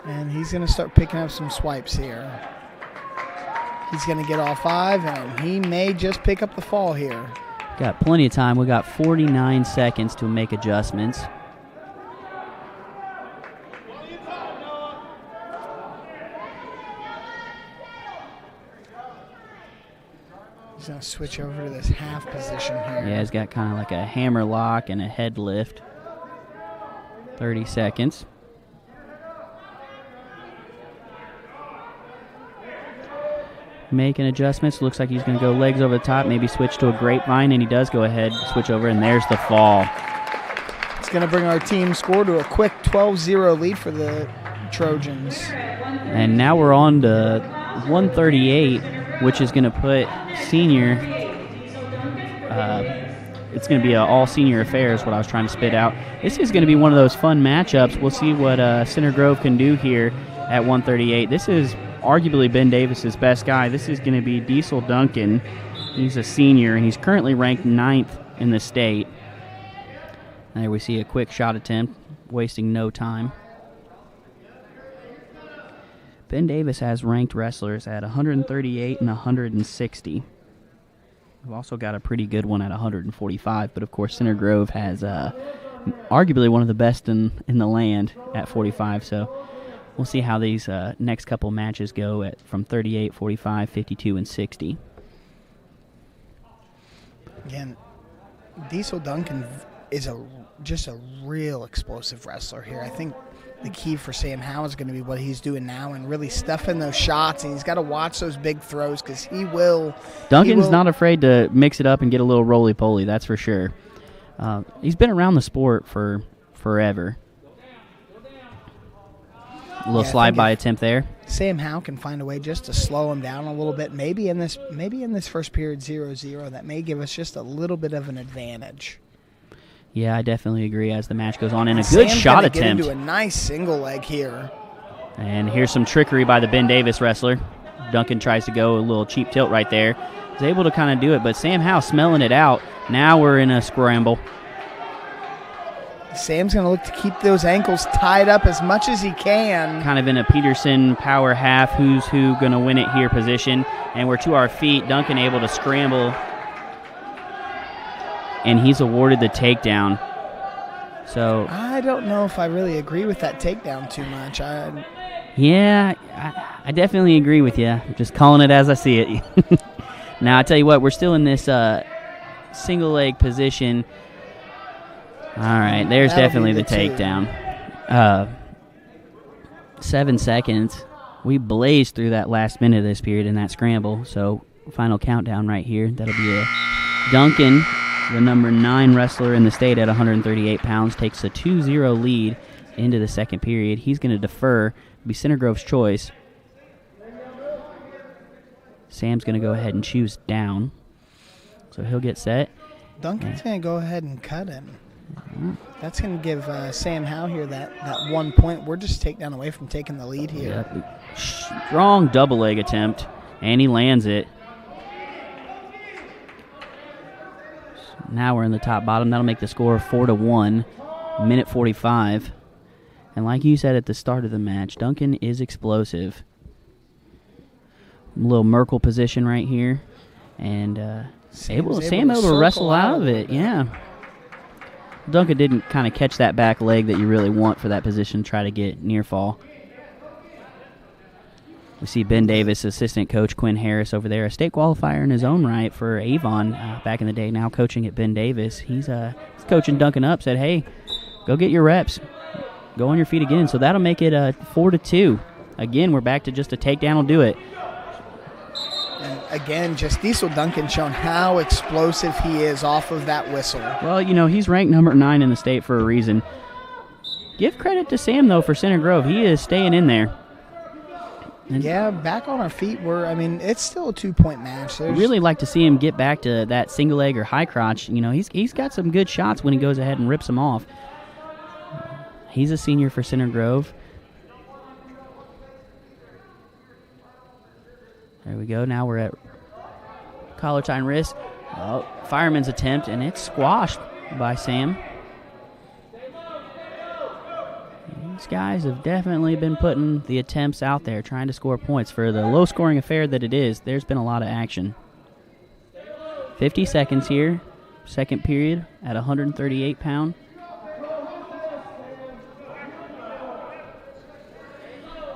And he's going to start picking up some swipes here. He's going to get all 5, and he may just pick up the fall here. Got plenty of time. We got 49 seconds to make adjustments. He's going to switch over to this half position here. Yeah, he's got kind of like a hammer lock and a head lift. 30 seconds. Making adjustments. Looks like he's going to go legs over the top, maybe switch to a grapevine, and he does go ahead, switch over, and there's the fall. It's going to bring our team score to a quick 12-0 lead for the Trojans. And now we're on to 138, which is going to put senior, it's going to be an all-senior affair is what I was trying to spit out. This is going to be one of those fun matchups. We'll see what Center Grove can do here at 138. This is arguably Ben Davis's best guy. This is going to be Diesel Duncan. He's a senior, and he's currently ranked 9th in the state. There we see a quick shot attempt, wasting no time. Ben Davis has ranked wrestlers at 138 and 160. We've also got a pretty good one at 145, but of course Center Grove has arguably one of the best in the land at 45, so we'll see how these next couple matches go from 38, 45, 52, and 60. Again, Diesel Duncan is just a real explosive wrestler here. I think the key for Sam Howe is going to be what he's doing now and really stuffing those shots, and he's got to watch those big throws because he will. Duncan's not afraid to mix it up and get a little roly-poly, that's for sure. He's been around the sport for forever. A little slide-by attempt there. Sam Howe can find a way just to slow him down a little bit. Maybe in this first period 0-0, that may give us just a little bit of an advantage. Yeah, I definitely agree as the match goes on. And a good shot attempt. Get into a nice single leg here. And here's some trickery by the Ben Davis wrestler. Duncan tries to go a little cheap tilt right there. He's able to kind of do it, but Sam Howe smelling it out. Now we're in a scramble. Sam's going to look to keep those ankles tied up as much as he can. Kind of in a Peterson power half, who's who going to win it here position. And we're to our feet. Duncan able to scramble. And he's awarded the takedown. So I don't know if I really agree with that takedown too much. Yeah, I definitely agree with you. I'm just calling it as I see it. Now, I tell you what, we're still in this single leg position. All right, there's definitely the takedown. 7 seconds. We blazed through that last minute of this period in that scramble. So final countdown right here. That'll be a Duncan, the number 9 wrestler in the state at 138 pounds, takes a 2-0 lead into the second period. He's going to defer. It'll be Center Grove's choice. Sam's going to go ahead and choose down. So he'll get set. Duncan's going to go ahead and cut him. That's going to give Sam Howe here that 1 point. We're just a takedown away from taking the lead here. Yep. Strong double leg attempt, and he lands it. Now we're in the top bottom. That'll make the score 4-1, minute 45. And like you said at the start of the match, Duncan is explosive. A little Merkle position right here. And Sam able to wrestle out of it. Yeah. Duncan didn't kind of catch that back leg that you really want for that position, try to get near fall. We see Ben Davis, assistant coach Quinn Harris over there, a state qualifier in his own right for Avon back in the day, now coaching at Ben Davis. He's coaching Duncan up, said, hey, go get your reps. Go on your feet again. So that'll make it 4-2. Again, we're back to just a takedown will do it. And again, just Diesel Duncan showing how explosive he is off of that whistle. Well, he's ranked number 9 in the state for a reason. Give credit to Sam, though, for Center Grove. He is staying in there. And yeah, back on our feet. It's still a 2-point match. I'd really like to see him get back to that single leg or high crotch. He's got some good shots when he goes ahead and rips them off. He's a senior for Center Grove. There we go. Now we're at collar tie and wrist. Oh, fireman's attempt, and it's squashed by Sam. These guys have definitely been putting the attempts out there, trying to score points. For the low-scoring affair that it is, there's been a lot of action. 50 seconds here, second period at 138 pound.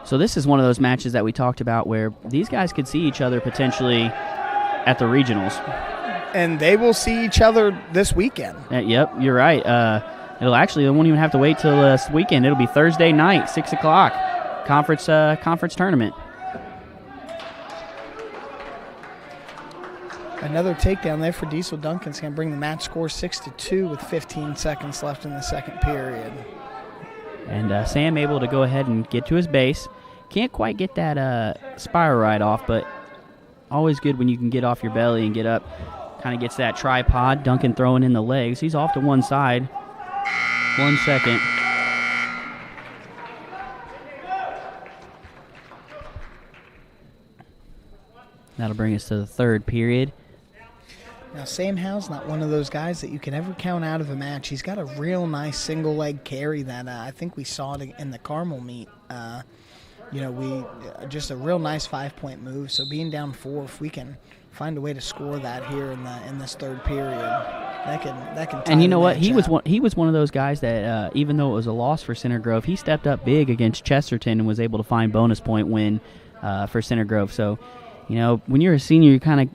So this is one of those matches that we talked about where these guys could see each other potentially at the regionals. And they will see each other this weekend. Yep, you're right. They won't even have to wait till this weekend. It'll be Thursday night, 6 o'clock, conference tournament. Another takedown there for Diesel Duncan's going to bring the match score 6-2 with 15 seconds left in the second period. And Sam able to go ahead and get to his base. Can't quite get that spiral right off, but always good when you can get off your belly and get up. Kind of gets that tripod. Duncan throwing in the legs. He's off to one side. 1 second. That'll bring us to the third period. Now, Sam Howe's not one of those guys that you can ever count out of a match. He's got a real nice single leg carry that I think we saw it in the Carmel meet. Just a real nice 5-point move. So being down 4, if we can find a way to score that here in this third period, that can. And you know what? He was one of those guys that even though it was a loss for Center Grove, he stepped up big against Chesterton and was able to find bonus point win for Center Grove. So, when you're a senior, you kind of,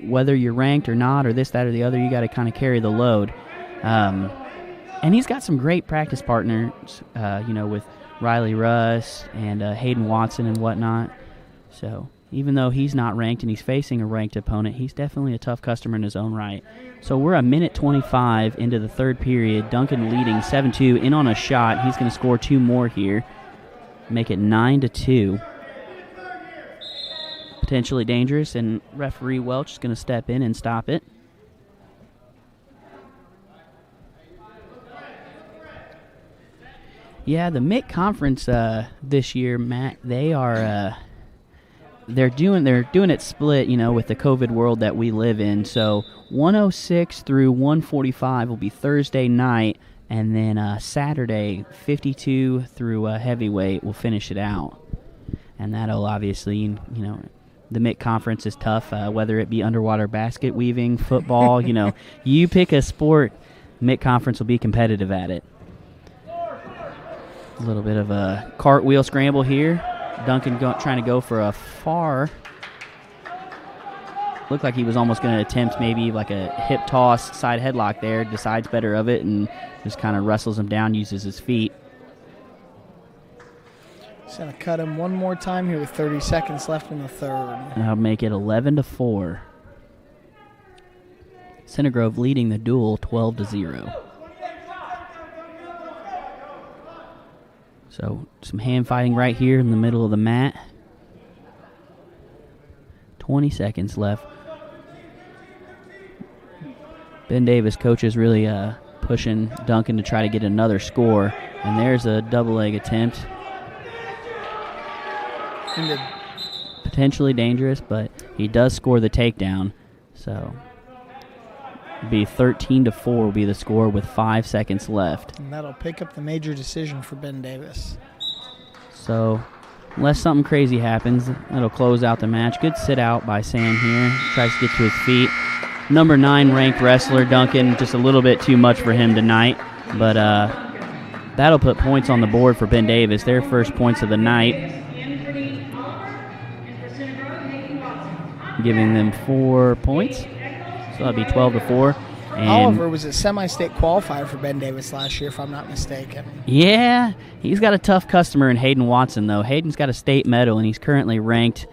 whether you're ranked or not, or this, that, or the other, you got to kind of carry the load. And he's got some great practice partners, with Riley Russ and Hayden Watson and whatnot. So even though he's not ranked and he's facing a ranked opponent, he's definitely a tough customer in his own right. So we're a minute 25 into the third period. Duncan leading 7-2, in on a shot. He's going to score 2 more here, make it 9-2. Potentially dangerous, and referee Welch is going to step in and stop it. Yeah, the Mitt Conference this year, Matt, they are they're doing it split, with the COVID world that we live in. So 106 through 145 will be Thursday night, and then Saturday 52 through heavyweight will finish it out. And that'll obviously, the Mitt Conference is tough, whether it be underwater basket weaving, football, you pick a sport, Mitt Conference will be competitive at it. A little bit of a cartwheel scramble here. Duncan trying to go for a far. Looked like he was almost going to attempt maybe like a hip toss side headlock there. Decides better of it and just kind of wrestles him down, uses his feet. He's going to cut him one more time here with 30 seconds left in the third. That'll make it 11-4. Center Grove leading the duel 12-0. So some hand fighting right here in the middle of the mat. 20 seconds left. Ben Davis, coaches really pushing Duncan to try to get another score. And there's a double leg attempt. Potentially dangerous, but he does score the takedown. So it'll be 13-4 will be the score with 5 seconds left. And that'll pick up the major decision for Ben Davis. So unless something crazy happens, that'll close out the match. Good sit out by Sam here. Tries to get to his feet. Number 9 ranked wrestler Duncan, just a little bit too much for him tonight. But that'll put points on the board for Ben Davis. Their first points of the night. Giving them 4 points. So that'll be 12-4. And Oliver was a semi-state qualifier for Ben Davis last year, if I'm not mistaken. Yeah, he's got a tough customer in Hayden Watson, though. Hayden's got a state medal, and he's currently ranked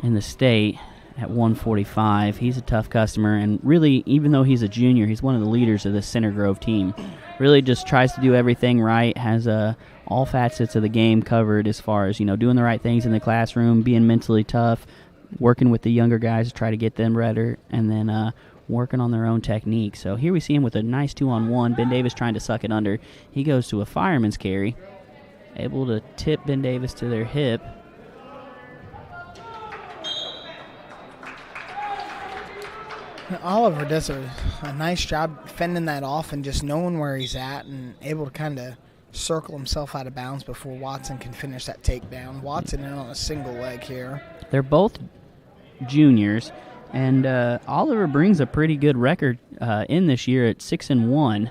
in the state at 145. He's a tough customer, and really, even though he's a junior, he's one of the leaders of this Center Grove team. Really just tries to do everything right, has all facets of the game covered as far as, doing the right things in the classroom, being mentally tough, working with the younger guys to try to get them better, and then working on their own technique. So here we see him with a nice 2-on-1. Ben Davis trying to suck it under. He goes to a fireman's carry, able to tip Ben Davis to their hip. Oliver does a nice job fending that off and just knowing where he's at and able to kind of circle himself out of bounds before Watson can finish that takedown. Watson in on a single leg here. They're both juniors, and Oliver brings a pretty good record in this year at 6-1.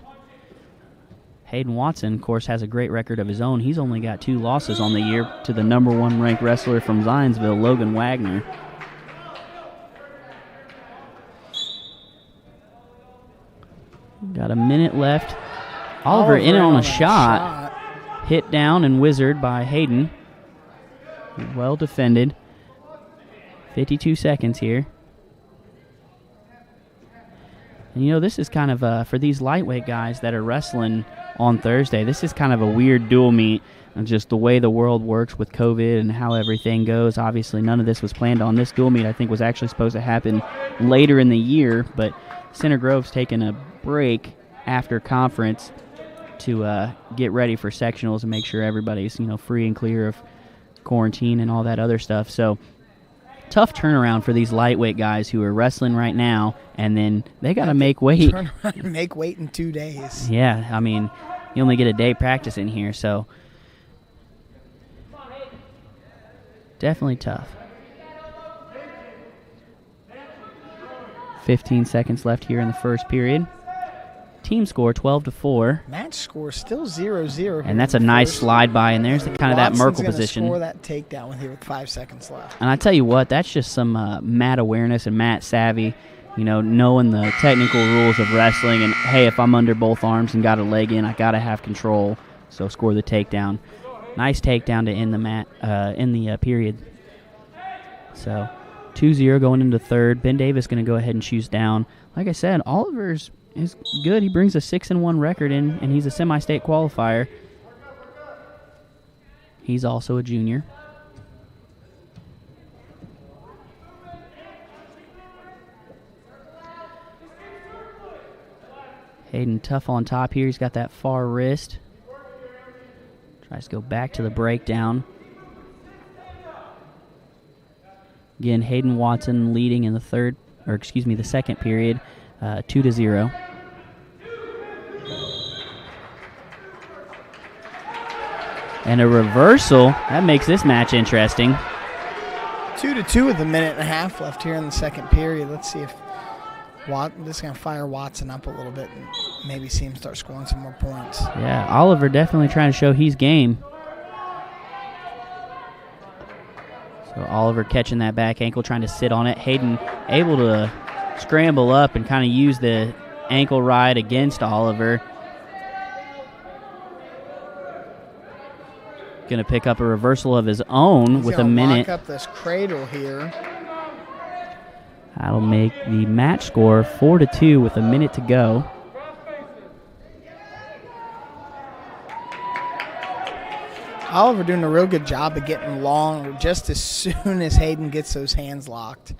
Hayden Watson, of course, has a great record of his own. He's only got 2 losses on the year to the number 1 ranked wrestler from Zionsville, Logan Wagner. Got a minute left. Oliver in on a shot. Hit down and wizard by Hayden. Well defended. 52 seconds here. And this is kind of, for these lightweight guys that are wrestling on Thursday, this is kind of a weird dual meet. And just the way the world works with COVID and how everything goes. Obviously, none of this was planned on. This dual meet, I think, was actually supposed to happen later in the year, but Center Grove's taking a break after conference to get ready for sectionals and make sure everybody's free and clear of quarantine and all that other stuff. So tough turnaround for these lightweight guys who are wrestling right now, and then they got to make weight. Turn around and make weight in 2 days. Yeah, I mean, you only get a day practice in here, so definitely tough. 15 seconds left here in the first period. Team score 12-4. Match score still 0-0. And that's a nice slide by, and there's kind of that Merkle position. Score that takedown with 5 seconds left. And I tell you what, that's just some mat awareness and mat savvy, knowing the technical rules of wrestling. And hey, if I'm under both arms and got a leg in, I gotta have control. So score the takedown. Nice takedown to end the period. So 2-0 going into third. Ben Davis going to go ahead and choose down. Like I said, Oliver's is good. He brings a 6-1 record in, and he's a semi-state qualifier. He's also a junior. Hayden tough on top here. He's got that far wrist. Tries to go back to the breakdown. Again, Hayden Watson leading in the second period, 2-0. And a reversal. That makes this match interesting. 2-2 with a minute and a half left here in the second period. Let's see if this is going to fire Watson up a little bit and maybe see him start scoring some more points. Yeah, Oliver definitely trying to show he's game. So Oliver catching that back ankle, trying to sit on it. Hayden able to scramble up and kind of use the ankle ride against Oliver. Going to pick up a reversal of his own with a minute. Lock up this cradle here. That'll make the match score 4-2 with a minute to go. Oliver doing a real good job of getting long just as soon as Hayden gets those hands locked.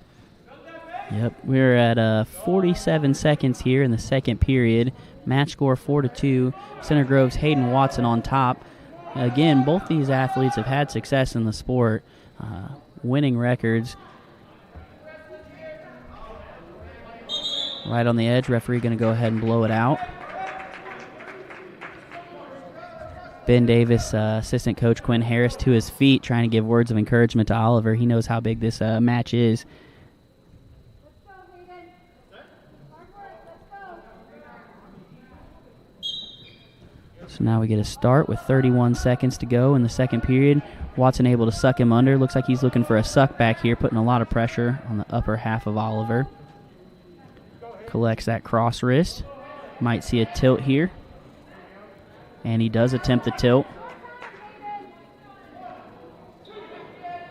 Yep, we're at 47 seconds here in the second period. Match score 4-2. Center Grove's Hayden Watson on top. Again, both these athletes have had success in the sport, winning records. Right on the edge, referee going to go ahead and blow it out. Ben Davis, assistant coach Quinn Harris, to his feet, trying to give words of encouragement to Oliver. He knows how big this match is. So now we get a start with 31 seconds to go in the second period. Watson able to suck him under. Looks like he's looking for a suck back here, putting a lot of pressure on the upper half of Oliver. Collects that cross wrist. Might see a tilt here. And he does attempt the tilt.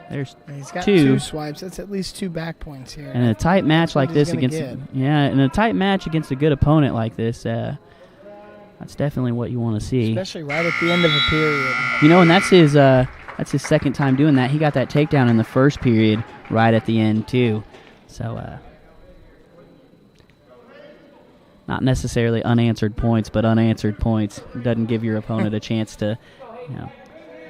There's He's got two swipes. That's at least 2 back points here. And in a tight match like this against in a tight match against a good opponent like this, that's definitely what you want to see. Especially right at the end of a period. You know, and that's his second time doing that. He got that takedown in the first period right at the end too. So not necessarily unanswered points, but unanswered points. Doesn't give your opponent a chance to,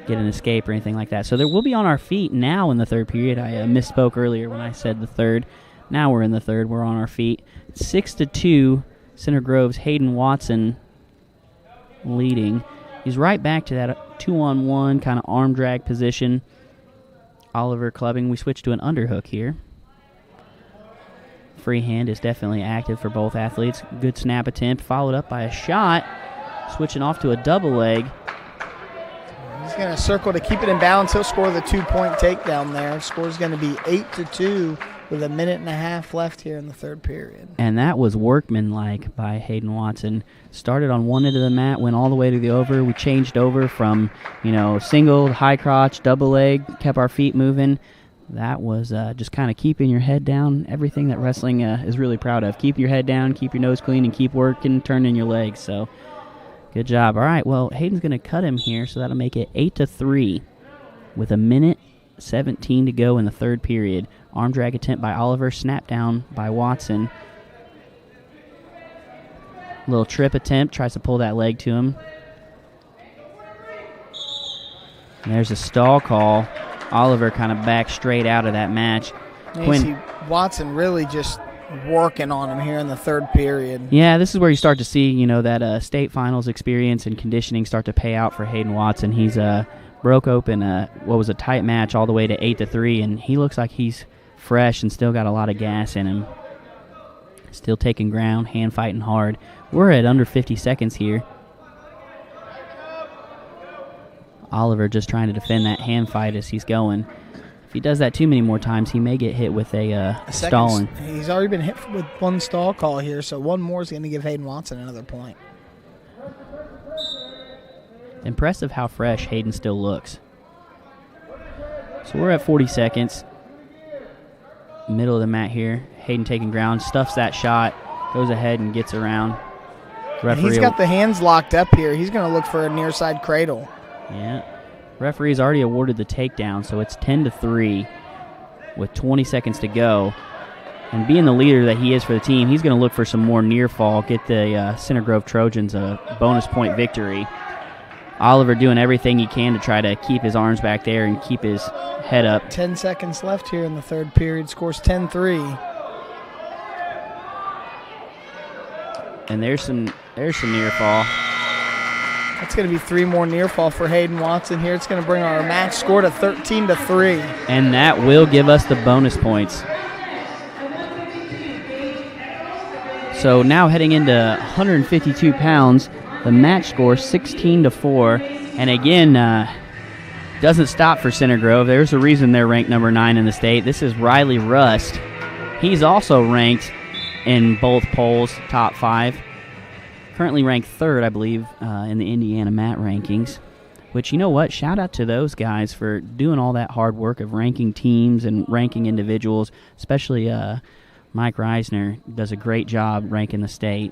get an escape or anything like that. So there will be on our feet now in the third period. I misspoke earlier when I said the third. Now we're in the third. We're on our feet. 6-2, Center Grove's Hayden Watson leading. He's right back to that 2-on-1 kind of arm drag position. Oliver clubbing. We switch to an underhook here. Free hand is definitely active for both athletes. Good snap attempt, followed up by a shot. Switching off to a double leg. He's going to circle to keep it in balance. He'll score the 2-point takedown there. Score's going to be 8-2 with a minute and a half left here in the third period. And that was workmanlike by Hayden Watson. Started on one end of the mat, went all the way to the over. We changed over from, single, high crotch, double leg, kept our feet moving. That was just kind of keeping your head down, everything that wrestling is really proud of. Keep your head down, keep your nose clean, and keep working, turning your legs. So, good job. All right, well, Hayden's going to cut him here, so that'll make it 8-3 with a minute 17 to go in the third period. Arm drag attempt by Oliver, snap down by Watson. Little trip attempt, tries to pull that leg to him. And there's a stall call. Oliver kind of backed straight out of that match. You see Watson really just working on him here in the third period. Yeah, this is where you start to see, that state finals experience and conditioning start to pay out for Hayden Watson. He's broke open what was a tight match all the way to 8-3, and he looks like he's fresh and still got a lot of gas in him. Still taking ground, hand fighting hard. We're at under 50 seconds here. Oliver just trying to defend that hand fight as he's going. If he does that too many more times, he may get hit with a stalling. He's already been hit with one stall call here, so one more is going to give Hayden Watson another point. Impressive how fresh Hayden still looks. So we're at 40 seconds. Middle of the mat here. Hayden taking ground, stuffs that shot, goes ahead and gets around. He's got the hands locked up here. He's going to look for a near side cradle. Yeah. Referee's already awarded the takedown, so it's 10-3 with 20 seconds to go. And being the leader that he is for the team, he's going to look for some more near fall, get the Center Grove Trojans a bonus point victory. Oliver doing everything he can to try to keep his arms back there and keep his head up. 10 seconds left here in the third period. Scores 10-3. And there's some near fall. That's going to be 3 more near fall for Hayden Watson here. It's going to bring our match score to 13-3. And that will give us the bonus points. So now heading into 152 pounds, the match score 16-4. And again, doesn't stop for Center Grove. There's a reason they're ranked number 9 in the state. This is Riley Rust. He's also ranked in both polls, top 5. Currently ranked 3rd, I believe, in the Indiana MAT rankings. Which, you know what? Shout out to those guys for doing all that hard work of ranking teams and ranking individuals. Especially Mike Reisner does a great job ranking the state.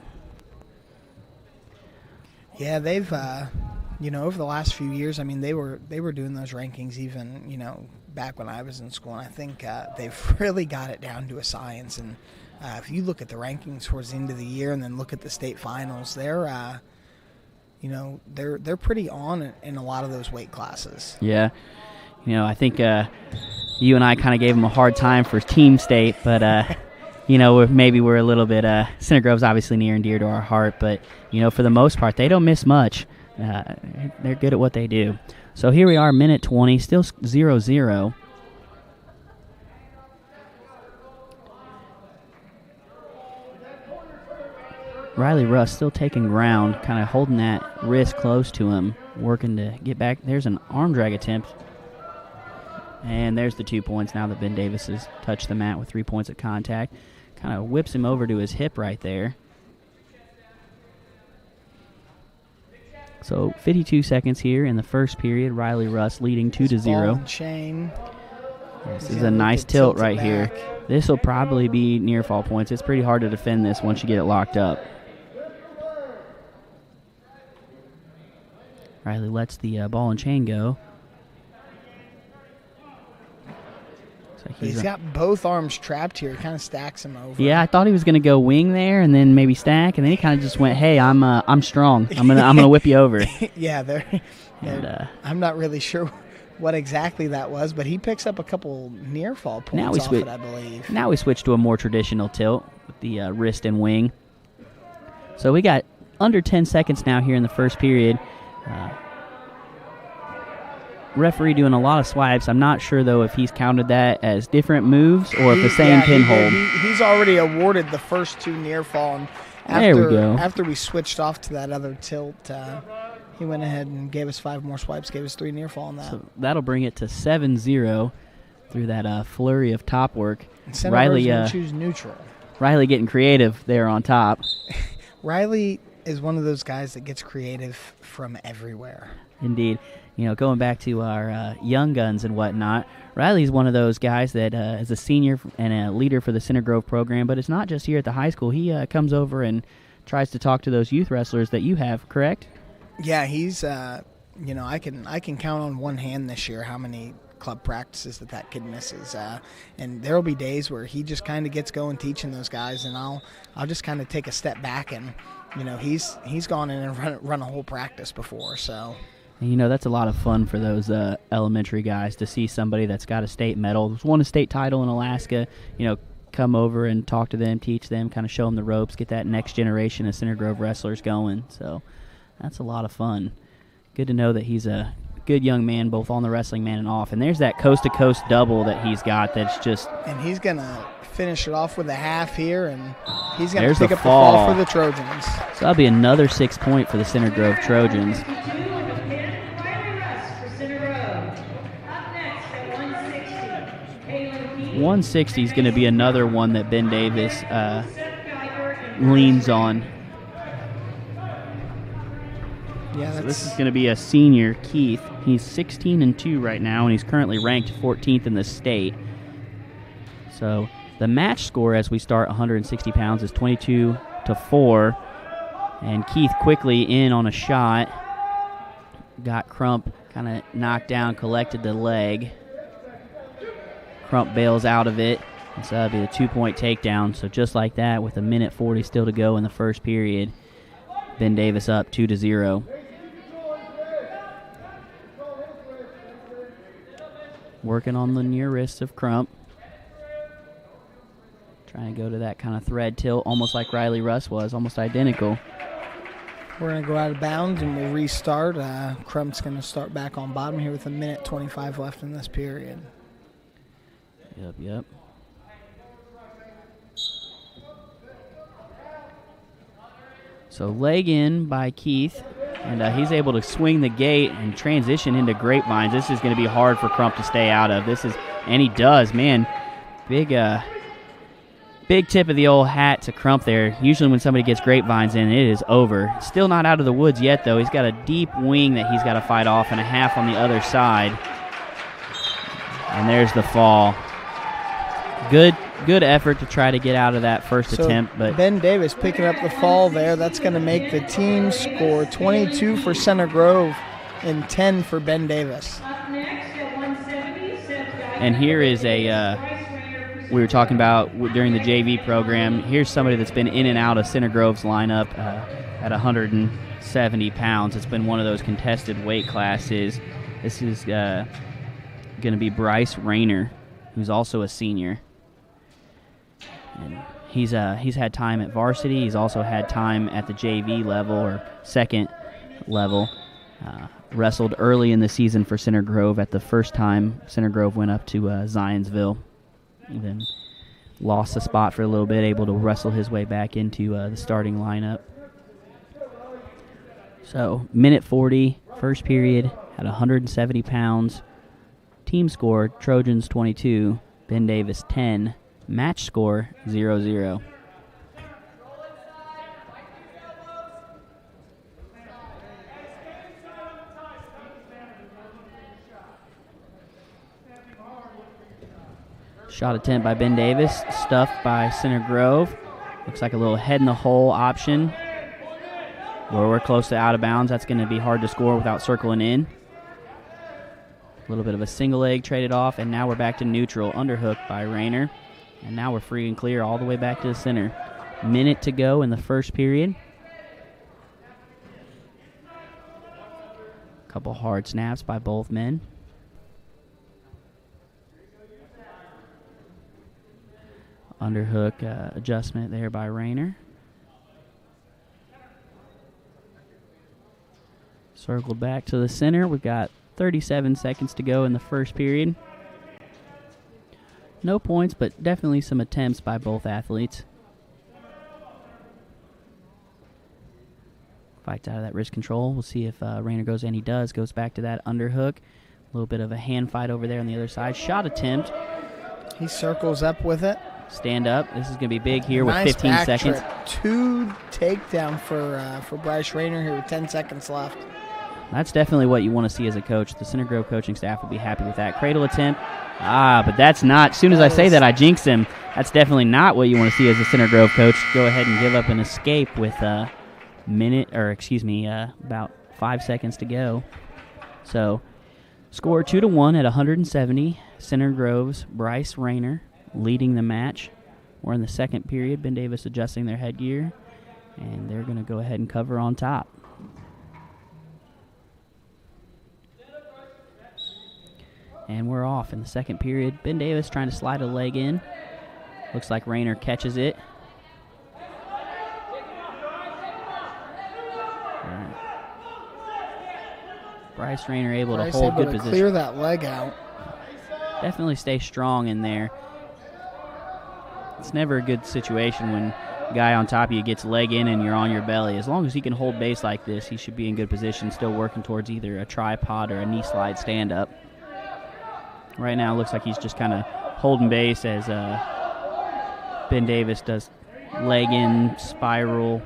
Yeah, they've, over the last few years, I mean, they were doing those rankings even, back when I was in school. And I think they've really got it down to a science. And if you look at the rankings towards the end of the year and then look at the state finals, they're pretty on in a lot of those weight classes. Yeah. I think you and I kind of gave them a hard time for team state, but maybe we're a little bit Center Grove's obviously near and dear to our heart, but for the most part they don't miss much. They're good at what they do. So here we are, minute 20, still 0-0. Riley Russ still taking ground, kind of holding that wrist close to him, working to get back. There's an arm drag attempt. And there's the 2 points now that Ben Davis has touched the mat with 3 points of contact. Kind of whips him over to his hip right there. So 52 seconds here in the first period. Riley Russ leading 2-0. Ball and chain. This is a nice tilt right here. This will probably be near fall points. It's pretty hard to defend this once you get it locked up. Riley lets the ball and chain go. Like he's got both arms trapped here. He kind of stacks him over. Yeah, I thought he was going to go wing there and then maybe stack, and then he kind of just went, "Hey, I'm strong. I'm gonna whip you over." Yeah, I'm not really sure what exactly that was, but he picks up a couple near fall points off it, I believe. Now we switch to a more traditional tilt with the wrist and wing. So we got under 10 seconds now here in the first period. Referee doing a lot of swipes. I'm not sure, though, if he's counted that as different moves or if the same pinhold. He's already awarded the first 2 near fall. And there we go. After we switched off to that other tilt, he went ahead and gave us 5 more swipes, gave us 3 near fall on that. So that'll bring it to 7-0 through that flurry of top work. Riley going to choose neutral. Riley getting creative there on top. Riley is one of those guys that gets creative from everywhere. Indeed. Going back to our young guns and whatnot, Riley's one of those guys that is a senior and a leader for the Center Grove program, but it's not just here at the high school. He comes over and tries to talk to those youth wrestlers that you have, correct? Yeah, he's, I can count on one hand this year how many club practices that kid misses. And there will be days where he just kind of gets going teaching those guys, and I'll just kind of take a step back, and, he's gone in and run a whole practice before, so... That's a lot of fun for those elementary guys to see somebody that's got a state medal, won a state title in Alaska, come over and talk to them, teach them, kind of show them the ropes, get that next generation of Center Grove wrestlers going. So that's a lot of fun. Good to know that he's a good young man, both on the wrestling mat and off. And there's that coast-to-coast double that he's got that's just... And he's going to finish it off with a half here, and he's going to pick up the fall for the Trojans. So that'll be another 6 point for the Center Grove Trojans. 160 is going to be another one that Ben Davis leans on. Yeah, so this is going to be a senior, Keith. He's 16-2 right now, and he's currently ranked 14th in the state. So the match score as we start 160 pounds is 22-4, and Keith quickly in on a shot. Got Crump kind of knocked down, collected the leg. Crump bails out of it, and so that'll be the 2-point takedown. So just like that, with a minute 40 still to go in the first period, Ben Davis up 2-0. Working on the near wrist of Crump. Trying to go to that kind of thread tilt, almost like Riley Russ was, almost identical. We're going to go out of bounds, and we'll restart. Crump's going to start back on bottom here with a minute 25 left in this period. Yep. So leg in by Keith, and he's able to swing the gate and transition into grapevines. This is going to be hard for Crump to stay out of. And he does, man. Big tip of the old hat to Crump there. Usually when somebody gets grapevines in, it is over. Still not out of the woods yet, though. He's got a deep wing that he's got to fight off and a half on the other side. And there's the fall. Good effort to try to get out of that first attempt. But Ben Davis picking up the fall there. That's going to make the team score 22 for Center Grove and 10 for Ben Davis. And here is we were talking about during the JV program, here's somebody that's been in and out of Center Grove's lineup at 170 pounds. It's been one of those contested weight classes. This is going to be Bryce Rayner, who's also a senior. And he's had time at varsity. He's also had time at the JV level or second level. Wrestled early in the season for Center Grove at the first time Center Grove went up to Zionsville. And then lost the spot for a little bit, able to wrestle his way back into the starting lineup. So, minute 40, first period, at 170 pounds. Team score, Trojans 22, Ben Davis 10. Match score, 0-0. Shot attempt by Ben Davis, stuffed by Center Grove. Looks like a little head-in-the-hole option. Where we're close to out of bounds, that's going to be hard to score without circling in. A little bit of a single leg traded off, and now we're back to neutral. Underhook by Rayner. And now we're free and clear all the way back to the center. Minute to go in the first period. Couple hard snaps by both men. Underhook adjustment there by Rayner. Circled back to the center. We've got 37 seconds to go in the first period. No points, but definitely some attempts by both athletes. Fights out of that wrist control. We'll see if Rayner goes, and he does. Goes back to that underhook. A little bit of a hand fight over there on the other side. Shot attempt. He circles up with it. Stand up. This is going to be big here with Nice 15 back seconds. trip. 2 takedown for Bryce Rayner here with 10 seconds left. That's definitely what you want to see as a coach. The Center Grove coaching staff will be happy with that. Cradle attempt. But that's not. As soon as I say that, I jinx him. That's definitely not what you want to see as a Center Grove coach. Go ahead and give up an escape with about 5 seconds to go. So, score 2-1 at 170. Center Grove's Bryce Rayner leading the match. We're in the second period. Ben Davis adjusting their headgear, and they're going to go ahead and cover on top. And we're off in the second period. Ben Davis trying to slide a leg in. Looks like Rayner catches it. Bryce Rayner able to hold good position. Clear that leg out. Definitely stay strong in there. It's never a good situation when a guy on top of you gets leg in and you're on your belly. As long as he can hold base like this, he should be in good position, still working towards either a tripod or a knee slide stand-up. Right now it looks like he's just kind of holding base as Ben Davis does leg in, spiral,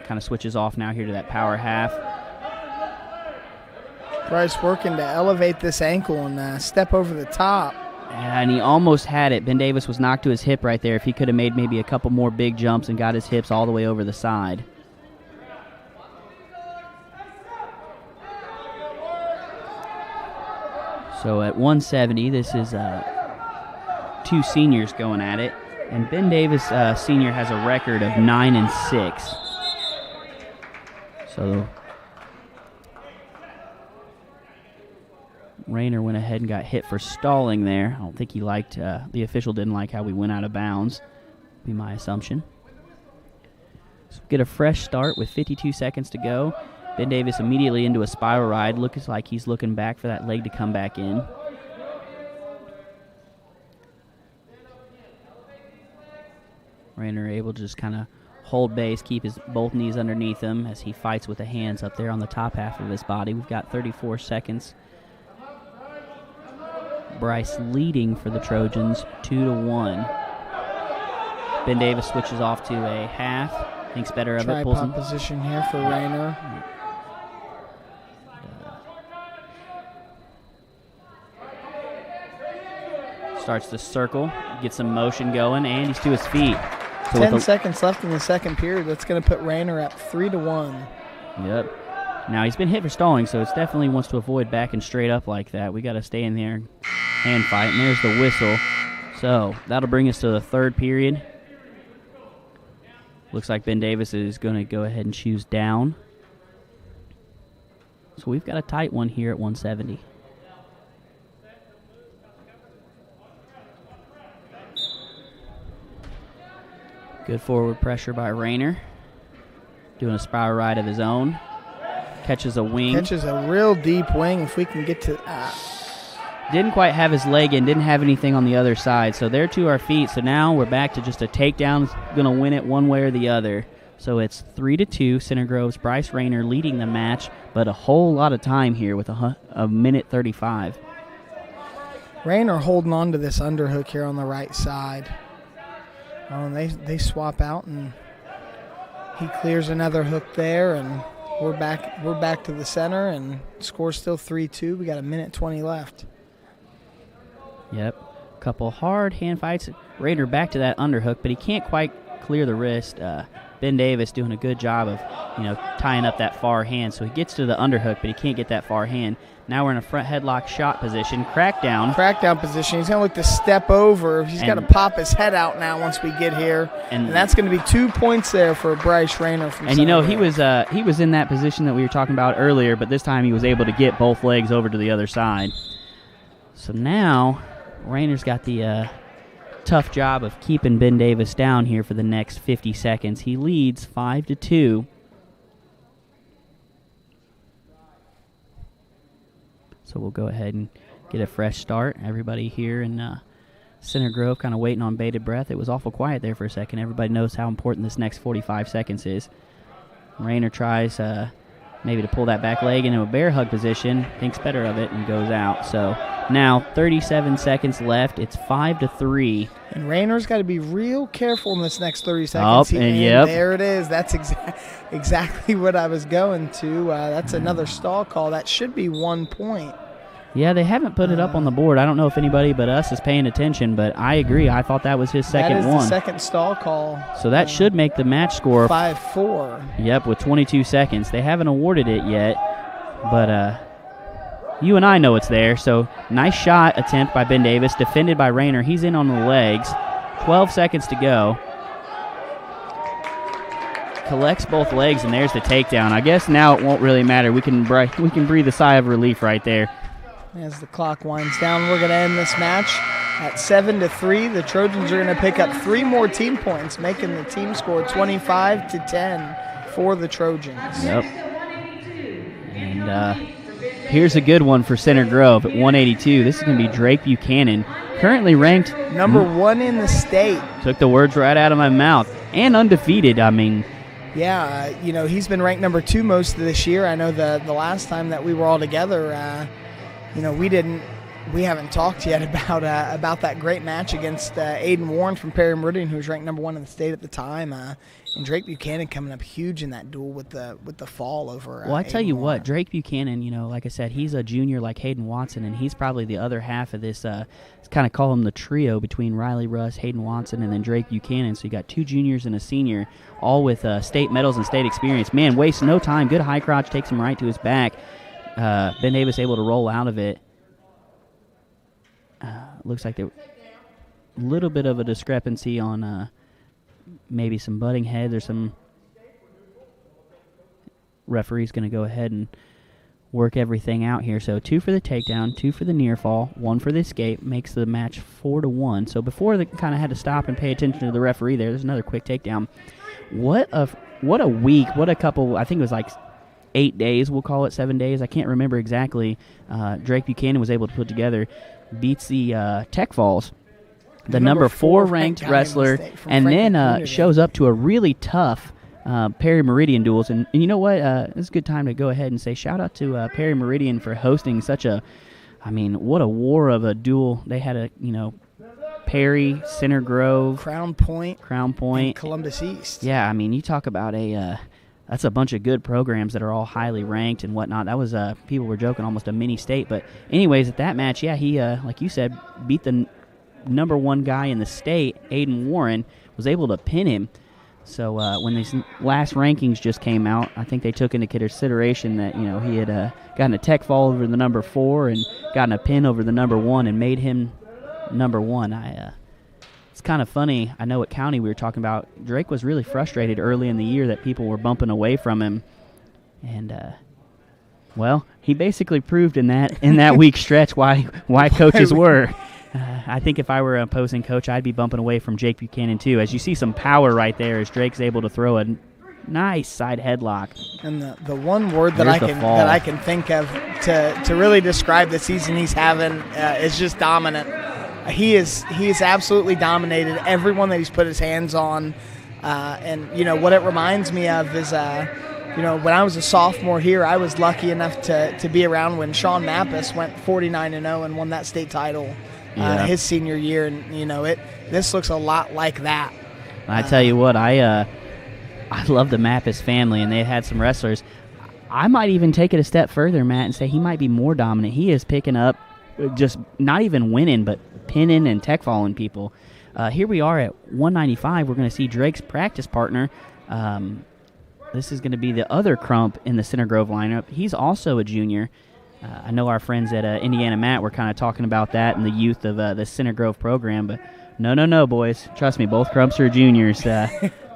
kind of switches off now here to that power half. Bryce working to elevate this ankle and step over the top. And he almost had it. Ben Davis was knocked to his hip right there. If he could have made maybe a couple more big jumps and got his hips all the way over the side. So at 170, this is two seniors going at it. And Ben Davis, senior, has a record of 9-6. So Rayner went ahead and got hit for stalling there. I don't think he liked, the official didn't like how we went out of bounds, be my assumption. So get a fresh start with 52 seconds to go. Ben Davis immediately into a spiral ride. Looks like he's looking back for that leg to come back in. Rayner able to just kind of hold base, keep his both knees underneath him as he fights with the hands up there on the top half of his body. We've got 34 seconds. Bryce leading for the Trojans 2-1. Ben Davis switches off to a half. Thinks better of it. Tripod position here for Rayner. Starts to circle, gets some motion going, and he's to his feet. So 10 seconds left in the second period. That's going to put Rayner up 3-1. Yep. Now he's been hit for stalling, so it's definitely wants to avoid backing straight up like that. We got to stay in there, hand fight, and there's the whistle. So that'll bring us to the third period. Looks like Ben Davis is going to go ahead and choose down. So we've got a tight one here at 170. Good forward pressure by Rayner. Doing a spiral ride of his own. Catches a wing. Catches a real deep wing if we can get to... Didn't quite have his leg in, didn't have anything on the other side. So they're to our feet. So now we're back to just a takedown. Going to win it one way or the other. So it's 3-2. Center Grove's Bryce Rayner leading the match, but a whole lot of time here with a minute 35. Rayner holding on to this underhook here on the right side. Oh, and they swap out, and he clears another hook there, and we're back to the center, and score's still 3-2. We got a minute 20 left. Yep. Couple hard hand fights. Rayner back to that underhook, but he can't quite clear the wrist. Ben Davis doing a good job of, tying up that far hand. So he gets to the underhook, but he can't get that far hand. Now we're in a front headlock shot position. Crackdown. Crackdown position. He's going to look to step over. He's got to pop his head out now once we get here. And that's going to be 2 points there for Bryce Rayner from Center Grove. he was in that position that we were talking about earlier, but this time he was able to get both legs over to the other side. So now Rayner's got the tough job of keeping Ben Davis down here for the next 50 seconds. He leads 5-2. So we'll go ahead and get a fresh start. Everybody here in Center Grove kind of waiting on bated breath. It was awful quiet there for a second. Everybody knows how important this next 45 seconds is. Rayner tries maybe to pull that back leg into a bear hug position, thinks better of it, and goes out. So now 37 seconds left. It's 5-3. And Rayner's got to be real careful in this next 30 seconds. There it is. That's exactly what I was going to. That's another stall call. That should be 1 point. Yeah, they haven't put it up on the board. I don't know if anybody but us is paying attention, but I agree. I thought that was his second one. That is the second stall call. So that should make the match score 5-4. Yep, with 22 seconds. They haven't awarded it yet, but you and I know it's there. So nice shot attempt by Ben Davis, defended by Rayner. He's in on the legs. 12 seconds to go. Collects both legs, and there's the takedown. I guess now it won't really matter. We can breathe a sigh of relief right there. As the clock winds down, we're going to end this match at 7-3. The Trojans are going to pick up 3 more team points, making the team score 25-10 for the Trojans. Yep. And here's a good one for Center Grove at 182. This is going to be Drake Buchanan, currently ranked number 1 in the state. Took the words right out of my mouth. And undefeated, I mean. Yeah, he's been ranked number 2 most of this year. I know the last time that we were all together, we haven't talked yet about that great match against Aiden Warren from Perry Meridian, who was ranked number 1 in the state at the time. And Drake Buchanan coming up huge in that duel with the fall over. Well, I tell you what, Drake Buchanan, like I said, he's a junior like Hayden Watson, and he's probably the other half of this. Kind of call him the trio between Riley Russ, Hayden Watson, and then Drake Buchanan. So you got 2 juniors and a senior, all with state medals and state experience. Man, wastes no time. Good high crotch, takes him right to his back. Ben Davis able to roll out of it. Looks like there a little bit of a discrepancy on maybe some butting heads or some referee's going to go ahead and work everything out here. So 2 for the takedown, 2 for the near fall, 1 for the escape, makes the match 4-1. So before they kind of had to stop and pay attention to the referee there's another quick takedown. What a week, what a couple, I think it was like 8 days, we'll call it 7 days, I can't remember exactly. Drake Buchanan was able to put together, beats the Tech Falls, the number 4 ranked wrestler, and then shows up to a really tough Perry Meridian duels. And you know what? It's a good time to go ahead and say shout out to Perry Meridian for hosting such a, what a war of a duel. They had Perry, Center Grove, Crown Point, and Columbus East. Yeah, you talk about that's a bunch of good programs that are all highly ranked and whatnot. That was, people were joking, almost a mini state. But anyways, at that match, yeah, he, like you said, beat the number 1 guy in the state, Aiden Warren, was able to pin him. So when these last rankings just came out, I think they took into consideration that, he had gotten a tech fall over the number 4 and gotten a pin over the number 1 and made him number 1. it's kind of funny. I know at County we were talking about Drake was really frustrated early in the year that people were bumping away from him. And, well, he basically proved in that week stretch why coaches were. I think if I were an opposing coach, I'd be bumping away from Jake Buchanan too. As you see some power right there as Drake's able to throw a nice side headlock. And the one word that I can think of to really describe the season he's having is just dominant. He is absolutely dominated everyone that he's put his hands on. And you know what it reminds me of is you know, when I was a sophomore here, I was lucky enough to be around when Sean Mappus went 49-0 and won that state title his senior year. And, you know, this looks a lot like that. I tell you what, I love the Mappus family, and they had some wrestlers. I might even take it a step further, Matt, and say he might be more dominant. He is picking up just not even winning, but pinning and tech falling people. Here we are at 195. We're going to see Drake's practice partner. This is going to be the other Crump in the Center Grove lineup. He's also a junior. I know our friends at Indiana Matt were kind of talking about that and the youth of the Center Grove program, but no, boys. Trust me, both Crumps are juniors.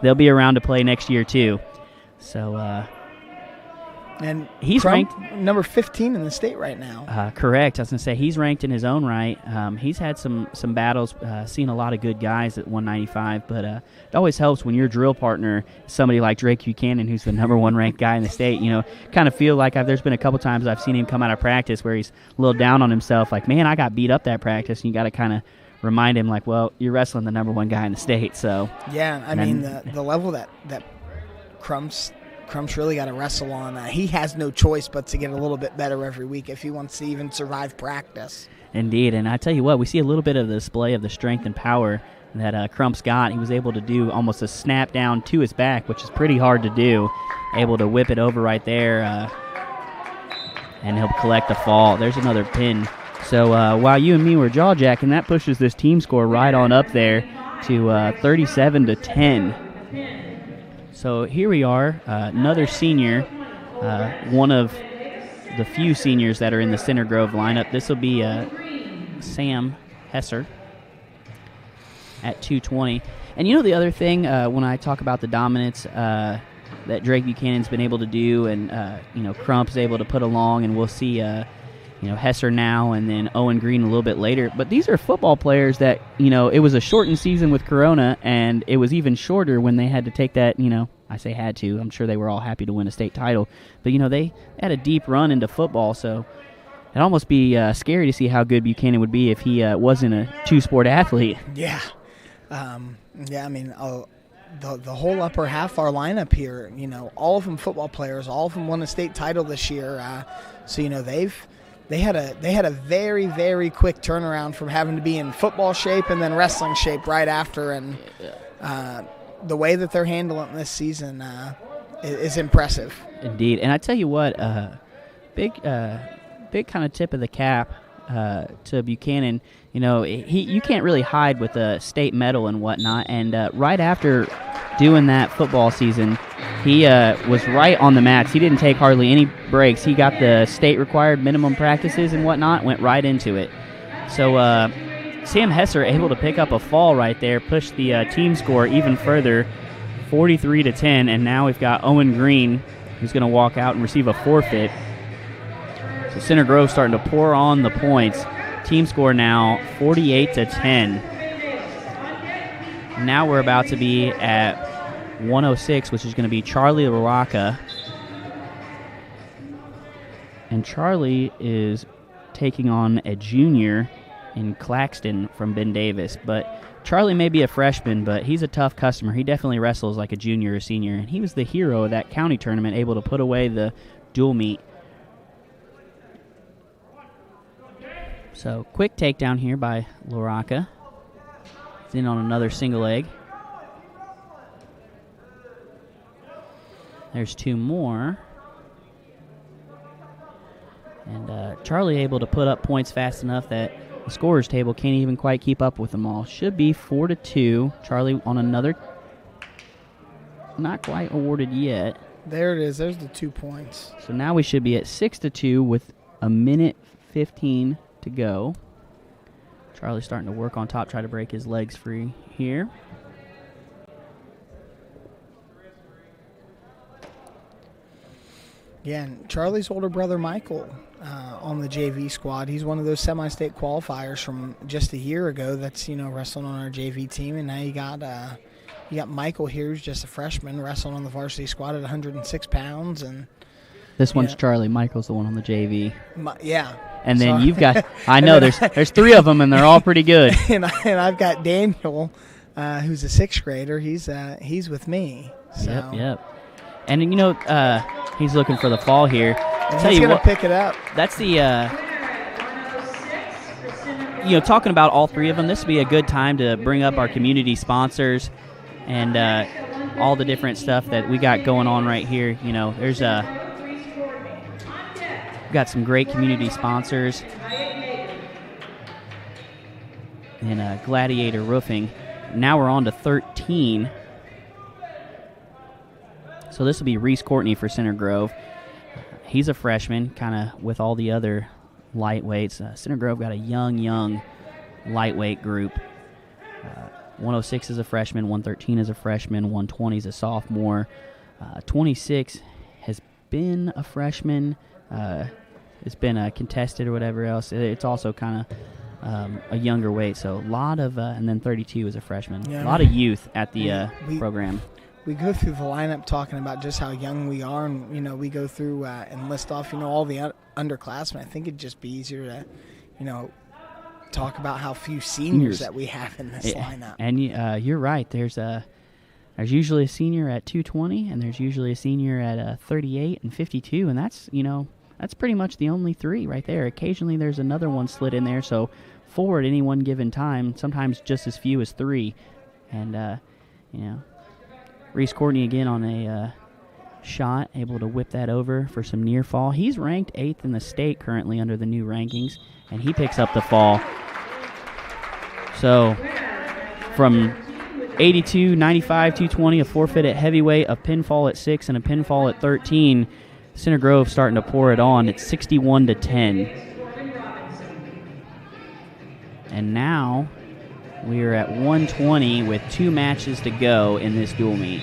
They'll be around to play next year too. So, and he's Crump, ranked number 15 in the state right now. Correct. I was going to say he's ranked in his own right. He's had some battles, seen a lot of good guys at 195, but it always helps when your drill partner is somebody like Drake Buchanan, who's the number one ranked guy in the state. You know, kind of feel like there's been a couple times I've seen him come out of practice where he's a little down on himself, like, man, I got beat up that practice, and you got to kind of remind him, like, well, you're wrestling the number one guy in the state. So yeah, I mean the level that Crump's really got to wrestle on. He has no choice but to get a little bit better every week if he wants to even survive practice. Indeed, and I tell you what, we see a little bit of the display of the strength and power that Crump's got. He was able to do almost a snap down to his back, which is pretty hard to do. Able to whip it over right there, and he'll collect the fall. There's another pin. So while you and me were jaw-jacking, that pushes this team score right on up there to 37-10. So here we are, another senior, one of the few seniors that are in the Center Grove lineup. This will be Sam Hesser at 220. And you know the other thing, when I talk about the dominance that Drake Buchanan's been able to do, and Crump's able to put along, and we'll see Hesser now and then Owen Green a little bit later. But these are football players that, it was a shortened season with Corona, and it was even shorter when they had to take that, I say had to. I'm sure they were all happy to win a state title. But, they had a deep run into football, so it'd almost be scary to see how good Buchanan would be if he wasn't a two-sport athlete. Yeah. I mean, the whole upper half of our lineup here, all of them football players, all of them won a state title this year. So, They had a very, very quick turnaround from having to be in football shape and then wrestling shape right after, and the way that they're handling this season is impressive. Indeed, and I tell you what, big kind of tip of the cap to Buchanan. You can't really hide with a state medal and whatnot, and right after doing that football season, he was right on the mats. He didn't take hardly any breaks. He got the state-required minimum practices and whatnot, went right into it. So Sam Hesser able to pick up a fall right there, push the team score even further, 43-10, and now we've got Owen Green, who's going to walk out and receive a forfeit. So Center Grove starting to pour on the points. Team score now 48-10. Now we're about to be at 106, which is going to be Charlie LaRocca. And Charlie is taking on a junior in Claxton from Ben Davis. But Charlie may be a freshman, but he's a tough customer. He definitely wrestles like a junior or senior. And he was the hero of that county tournament, able to put away the dual meet. So quick takedown here by LaRocca. He's in on another single leg. There's two more. And Charlie able to put up points fast enough that the scorer's table can't even quite keep up with them all. Should be 4-2. Charlie on another. Not quite awarded yet. There it is. There's the 2 points. So now we should be at 6-2 with a minute 15 to go. Charlie's starting to work on top, try to break his legs free here. Yeah, and Charlie's older brother Michael on the JV squad. He's one of those semi-state qualifiers from just a year ago that's, wrestling on our JV team. And now you got Michael here, who's just a freshman, wrestling on the varsity squad at 106 pounds. And this one's Charlie. Michael's the one on the JV. Yeah. And then you've got, I know, there's 3 of them, and they're all pretty good. and I've got Daniel, who's a 6th grader. He's with me. So. Yep. And, he's looking for the fall here. And he's going to pick it up. That's the, talking about all 3 of them, this would be a good time to bring up our community sponsors and all the different stuff that we got going on right here. There's got some great community sponsors. And Gladiator Roofing. Now we're on to 13. So this will be Reese Courtney for Center Grove. He's a freshman, kind of with all the other lightweights. Center Grove got a young lightweight group. 106 is a freshman, 113 is a freshman, 120 is a sophomore. 26 has been a freshman. It's been contested or whatever else. It's also kind of a younger weight, so a lot of, and then 32 is a freshman. A lot of youth at the program. We go through the lineup talking about just how young we are, and we go through and list off all the underclassmen. I think it'd just be easier to talk about how few seniors that we have in this lineup. And you're right. There's usually a senior at 220, and there's usually a senior at 38 and 52, and that's pretty much the only 3 right there. Occasionally there's another one slid in there, so 4 at any one given time, sometimes just as few as 3. And, Reese Courtney again on a shot, able to whip that over for some near fall. He's ranked 8th in the state currently under the new rankings, and he picks up the fall. So from 82, 95, 220, a forfeit at heavyweight, a pinfall at 6, and a pinfall at 13. Center Grove starting to pour it on. It's 61-10. And now we are at 120 with 2 matches to go in this dual meet.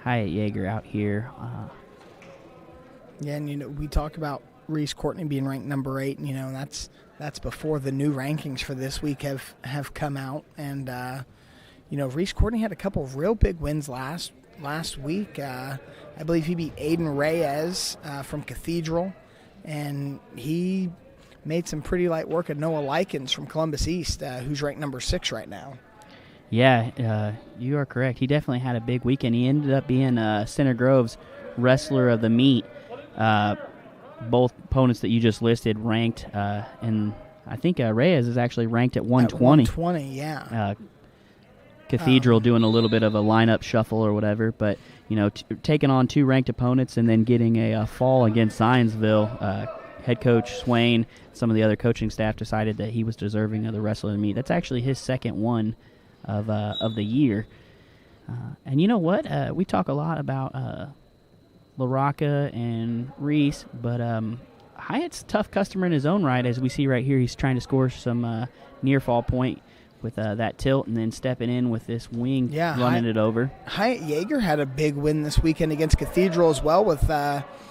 Hyatt Yeager out here. Yeah, and we talk about Reese Courtney being ranked number 8, and that's before the new rankings for this week have come out. And Reese Courtney had a couple of real big wins last week. I believe he beat Aiden Reyes from Cathedral, and he made some pretty light work of Noah Likens from Columbus East, who's ranked number 6 right now. Yeah, you are correct. He definitely had a big weekend. He ended up being Center Grove's wrestler of the meet. Both opponents that you just listed ranked, and I think Reyes is actually ranked at 120. At 120, yeah. Cathedral doing a little bit of a lineup shuffle or whatever, but taking on 2 ranked opponents and then getting a fall against Zionsville. Head coach Swain, some of the other coaching staff decided that he was deserving of the wrestler of the meet. That's actually his second one of the year. And you know what? We talk a lot about LaRocca and Reese, but Hyatt's a tough customer in his own right, as we see right here. He's trying to score some near fall point with that tilt and then stepping in with this wing, running it over. Hyatt Yeager had a big win this weekend against Cathedral as well with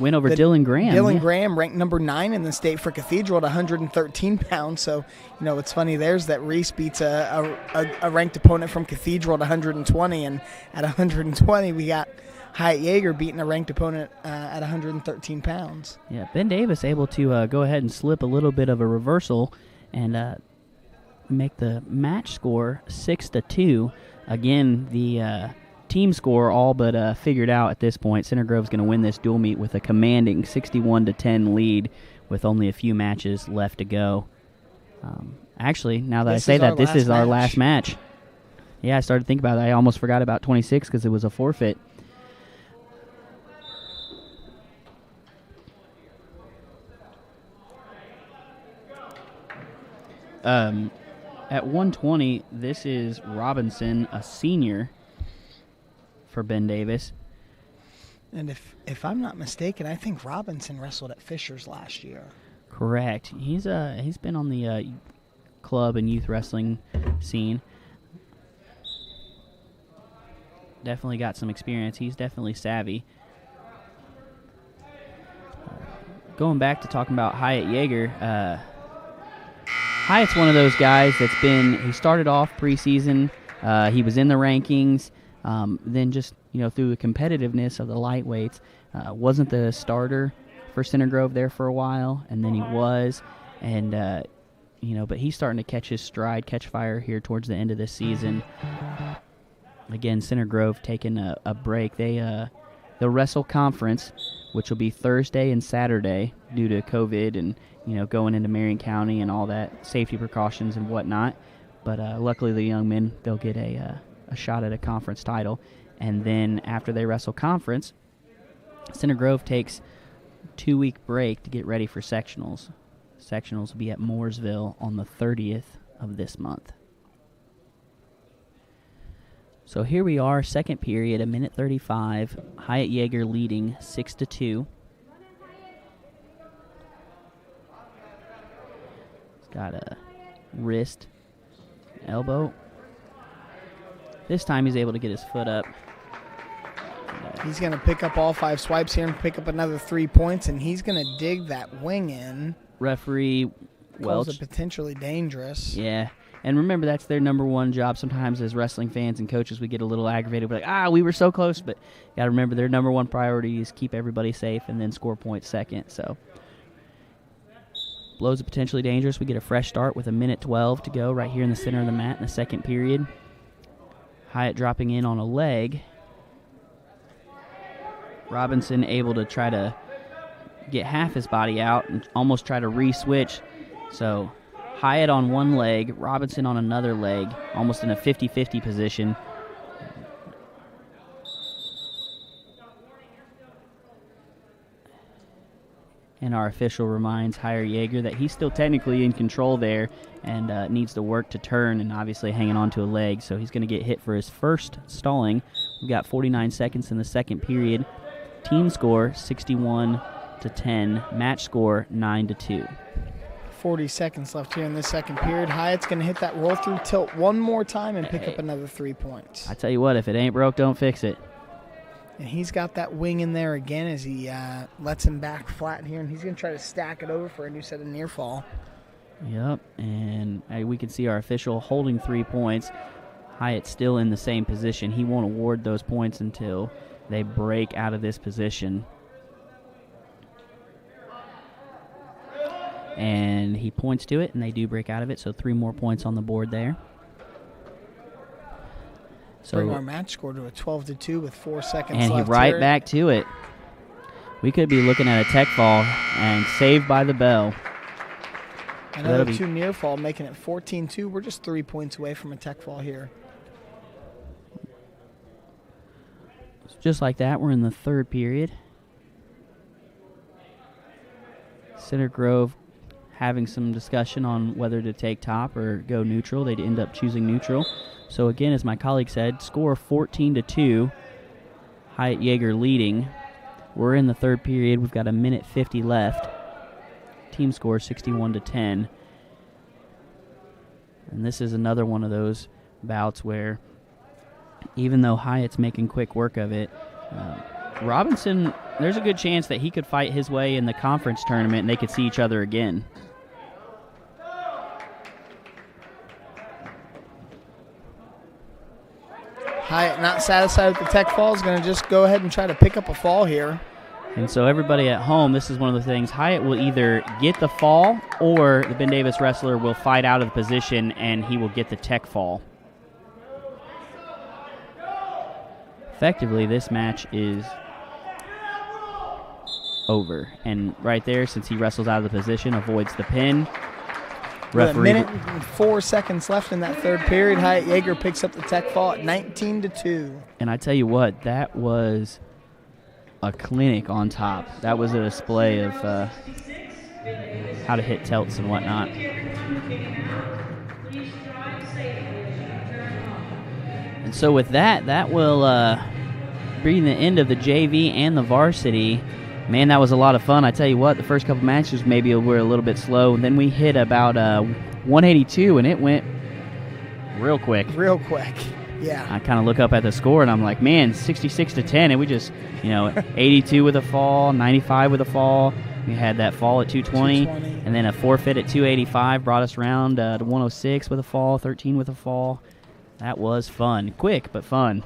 win over Dylan Graham. Dylan Graham ranked number 9 in the state for Cathedral at 113 pounds. So, it's funny there's that Reese beats a ranked opponent from Cathedral at 120, and at 120 we got Hyatt Yeager beating a ranked opponent at 113 pounds. Yeah, Ben Davis able to go ahead and slip a little bit of a reversal and make the match score 6-2. Again, the team score all but figured out at this point. Center Grove's going to win this dual meet with a commanding 61-10 lead with only a few matches left to go. Actually, now that I say that, this is our last match. Yeah, I started thinking about it. I almost forgot about 26 because it was a forfeit. At 120, this is Robinson, a senior for Ben Davis. And if I'm not mistaken, I think Robinson wrestled at Fisher's last year. Correct. He's been on the club and youth wrestling scene. Definitely got some experience. He's definitely savvy. Going back to talking about Hyatt Yeager, Hyatt's one of those guys that's he started off preseason, he was in the rankings, then just, through the competitiveness of the lightweights, wasn't the starter for Center Grove there for a while, and then he was, and, but he's starting to catch his stride, catch fire here towards the end of this season. Again, Center Grove taking a break. They'll wrestle conference, which will be Thursday and Saturday due to COVID and, going into Marion County and all that safety precautions and whatnot. But luckily the young men, they'll get a shot at a conference title. And then after they wrestle conference, Center Grove takes a 2-week break to get ready for sectionals. Sectionals will be at Mooresville on the 30th of this month. So here we are, second period, 1:35. Hyatt Yeager leading 6-2. He's got a wrist, elbow. This time he's able to get his foot up. He's going to pick up all 5 swipes here and pick up another 3 points, and he's going to dig that wing in. Referee Welch. Calls it potentially dangerous. Yeah. And remember, that's their number one job. Sometimes as wrestling fans and coaches, we get a little aggravated. We're like, we were so close. But you got to remember, their number one priority is keep everybody safe and then score points second. So blows are potentially dangerous. We get a fresh start with 1:12 to go right here in the center of the mat in the second period. Hyatt dropping in on a leg. Robinson able to try to get half his body out and almost try to re-switch. So Hyatt on one leg, Robinson on another leg, almost in a 50-50 position. And our official reminds Hyatt Yeager that he's still technically in control there and needs to work to turn and obviously hanging on to a leg. So he's going to get hit for his first stalling. We've got 49 seconds in the second period. Team score 61-10. Match score 9-2. 40 seconds left here in this second period. Hyatt's going to hit that roll through tilt one more time and pick up another 3 points. I tell you what, if it ain't broke, don't fix it. And he's got that wing in there again as he lets him back flat here, and he's going to try to stack it over for a new set of near fall. Yep, and we can see our official holding 3 points. Hyatt's still in the same position. He won't award those points until they break out of this position. And he points to it, and they do break out of it, so 3 more points on the board there. So bring our match score to a 12-2 with 4 seconds left. And he right back to it. We could be looking at a tech fall and saved by the bell. Another 2 near fall, making it 14-2. We're just 3 points away from a tech fall here. Just like that, we're in the third period. Center Grove having some discussion on whether to take top or go neutral. They'd end up choosing neutral. So again, as my colleague said, score 14-2. Hyatt Yeager leading. We're in the third period. We've got 1:50 left. Team score 61-10. And this is another one of those bouts where even though Hyatt's making quick work of it, Robinson, there's a good chance that he could fight his way in the conference tournament and they could see each other again. Hyatt not satisfied with the tech fall is going to just go ahead and try to pick up a fall here. And so everybody at home, this is one of the things, Hyatt will either get the fall or the Ben Davis wrestler will fight out of the position and he will get the tech fall. Effectively, this match is over. And right there, since he wrestles out of the position, avoids the pin. With 1:04 seconds left in that third period, Hyatt Yeager picks up the tech fall at 19-2. And I tell you what, that was a clinic on top. That was a display of how to hit tilts and whatnot. And so with that, that will being the end of the JV and the varsity. Man, that was a lot of fun. I tell you what, the first couple matches maybe were a little bit slow. Then we hit about 182, and it went real quick. Real quick, yeah. I kind of look up at the score, and I'm like, man, 66-10, and we just, 82 with a fall, 95 with a fall. We had that fall at 220, and then a forfeit at 285 brought us around to 106 with a fall, 13 with a fall. That was fun. Quick, but fun.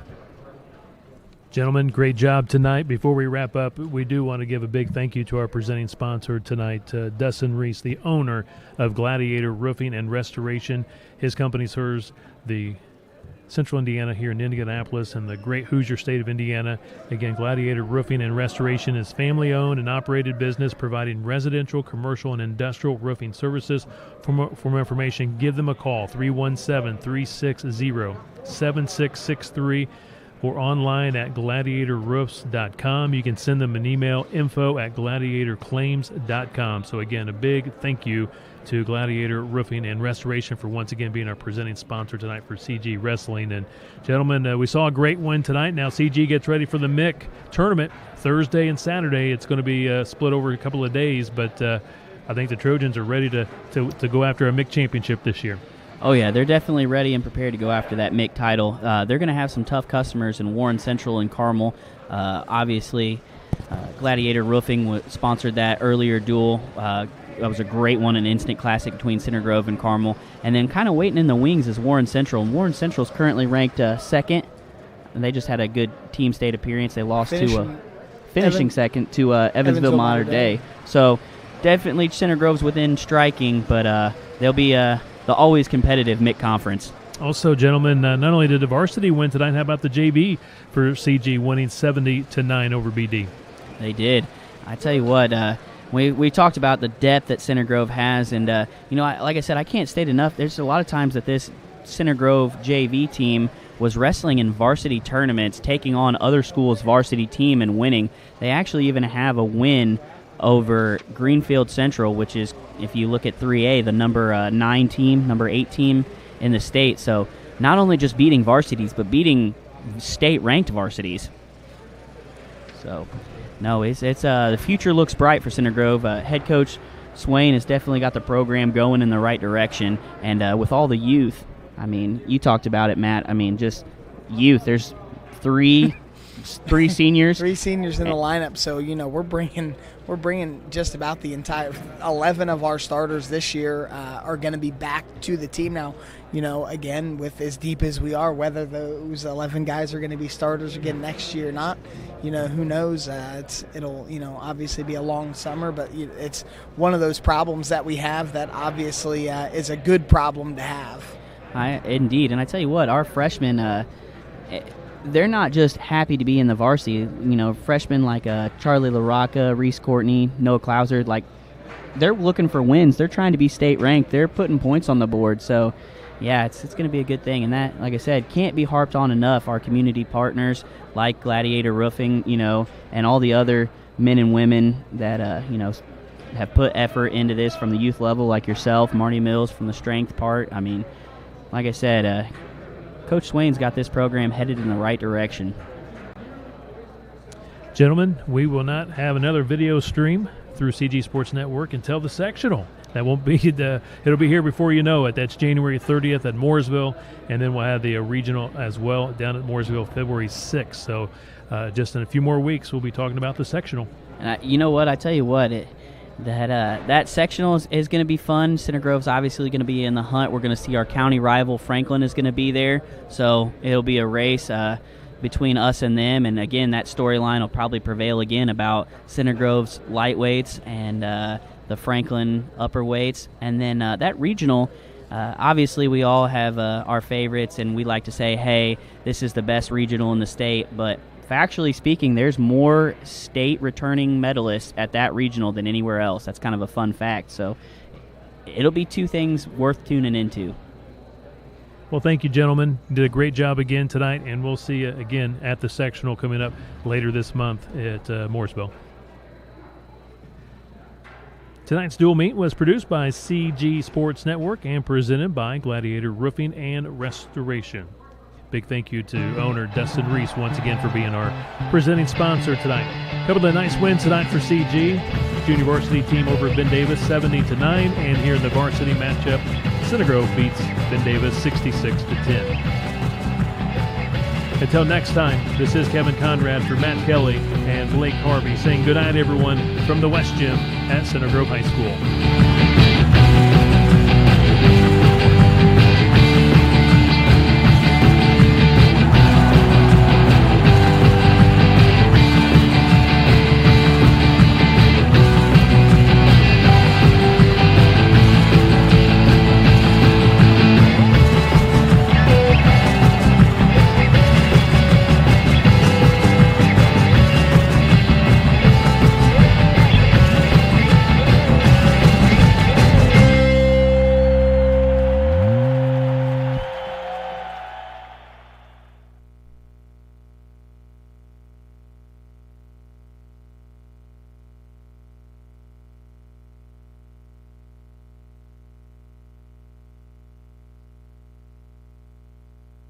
Gentlemen, great job tonight. Before we wrap up, we do want to give a big thank you to our presenting sponsor tonight, Dustin Reese, the owner of Gladiator Roofing and Restoration. His company serves the Central Indiana here in Indianapolis and the great Hoosier state of Indiana. Again, Gladiator Roofing and Restoration is family-owned and operated business providing residential, commercial, and industrial roofing services. For more information, give them a call, 317-360-7663. or online at gladiatorroofs.com. You can send them an email, info@gladiatorclaims.com. So again, a big thank you to Gladiator Roofing and Restoration for once again being our presenting sponsor tonight for CG Wrestling. And gentlemen, we saw a great win tonight. Now CG gets ready for the MIC tournament Thursday and Saturday. It's going to be split over a couple of days, but I think the Trojans are ready to go after a MIC championship this year. Oh, yeah, they're definitely ready and prepared to go after that MIC title. They're going to have some tough customers in Warren Central and Carmel. Obviously, Gladiator Roofing sponsored that earlier duel. That was a great one, an instant classic between Center Grove and Carmel. And then kind of waiting in the wings is Warren Central. And Warren Central is currently ranked second. And they just had a good team state appearance. They lost finishing second to Evansville Mater Dei. So definitely Center Grove's within striking, but they'll be the always competitive MIC conference. Also, gentlemen, not only did the varsity win tonight, how about the JV for CG winning 70-9 over BD? They did. I tell you what, we talked about the depth that Center Grove has, and like I said, I can't state enough. There's a lot of times that this Center Grove JV team was wrestling in varsity tournaments, taking on other schools' varsity team and winning. They actually even have a win over Greenfield Central, which is, if you look at 3A, the number 9 team, number 8 team in the state. So not only just beating varsities, but beating state-ranked varsities. So, no, it's the future looks bright for Center Grove. Head coach Swain has definitely got the program going in the right direction. And with all the youth, I mean, you talked about it, Matt. I mean, just youth. There's three seniors. 3 seniors in the lineup. So, we're bringing just about the entire 11 of our starters this year are going to be back to the team now. Again, with as deep as we are, whether those 11 guys are going to be starters again next year or not, who knows? It'll obviously be a long summer, but it's one of those problems that we have that obviously is a good problem to have. Indeed, and I tell you what, our freshmen. They're not just happy to be in the varsity. Freshmen like Charlie LaRocca, Reese Courtney, Noah Klauser, they're looking for wins. They're trying to be state ranked. They're putting points on the board. So, yeah, it's going to be a good thing. And that, like I said, can't be harped on enough. Our community partners like Gladiator Roofing, and all the other men and women that, have put effort into this from the youth level, like yourself, Marty Mills from the strength part. I mean, like I said, Coach Swain's got this program headed in the right direction. Gentlemen, we will not have another video stream through CG Sports Network until the sectional. That won't be it'll be here before you know it. That's January 30th at Mooresville, and then we'll have the regional as well down at Mooresville February 6th. So just in a few more weeks, we'll be talking about the sectional. And you know what? I tell you what, that sectional is going to be fun. Center Grove's obviously going to be in the hunt. We're going to see our county rival Franklin is going to be there, so it'll be a race between us and them. And again, that storyline will probably prevail again about Center Grove's lightweights and the Franklin upper weights. And then that regional, obviously we all have our favorites, and we like to say, hey, this is the best regional in the state, but factually speaking, there's more state returning medalists at that regional than anywhere else. That's kind of a fun fact. So it'll be 2 things worth tuning into. Well, thank you, gentlemen. You did a great job again tonight, and we'll see you again at the sectional coming up later this month at Mooresville. Tonight's dual meet was produced by CG Sports Network and presented by Gladiator Roofing and Restoration. Big thank you to owner Dustin Reese once again for being our presenting sponsor tonight. A couple of nice wins tonight for CG. Junior varsity team over at Ben Davis 70-9, and here in the varsity matchup, Center Grove beats Ben Davis 66-10. Until next time, this is Kevin Conrad for Matt Kelly and Blake Harvey saying good night, everyone, from the West Gym at Center Grove High School.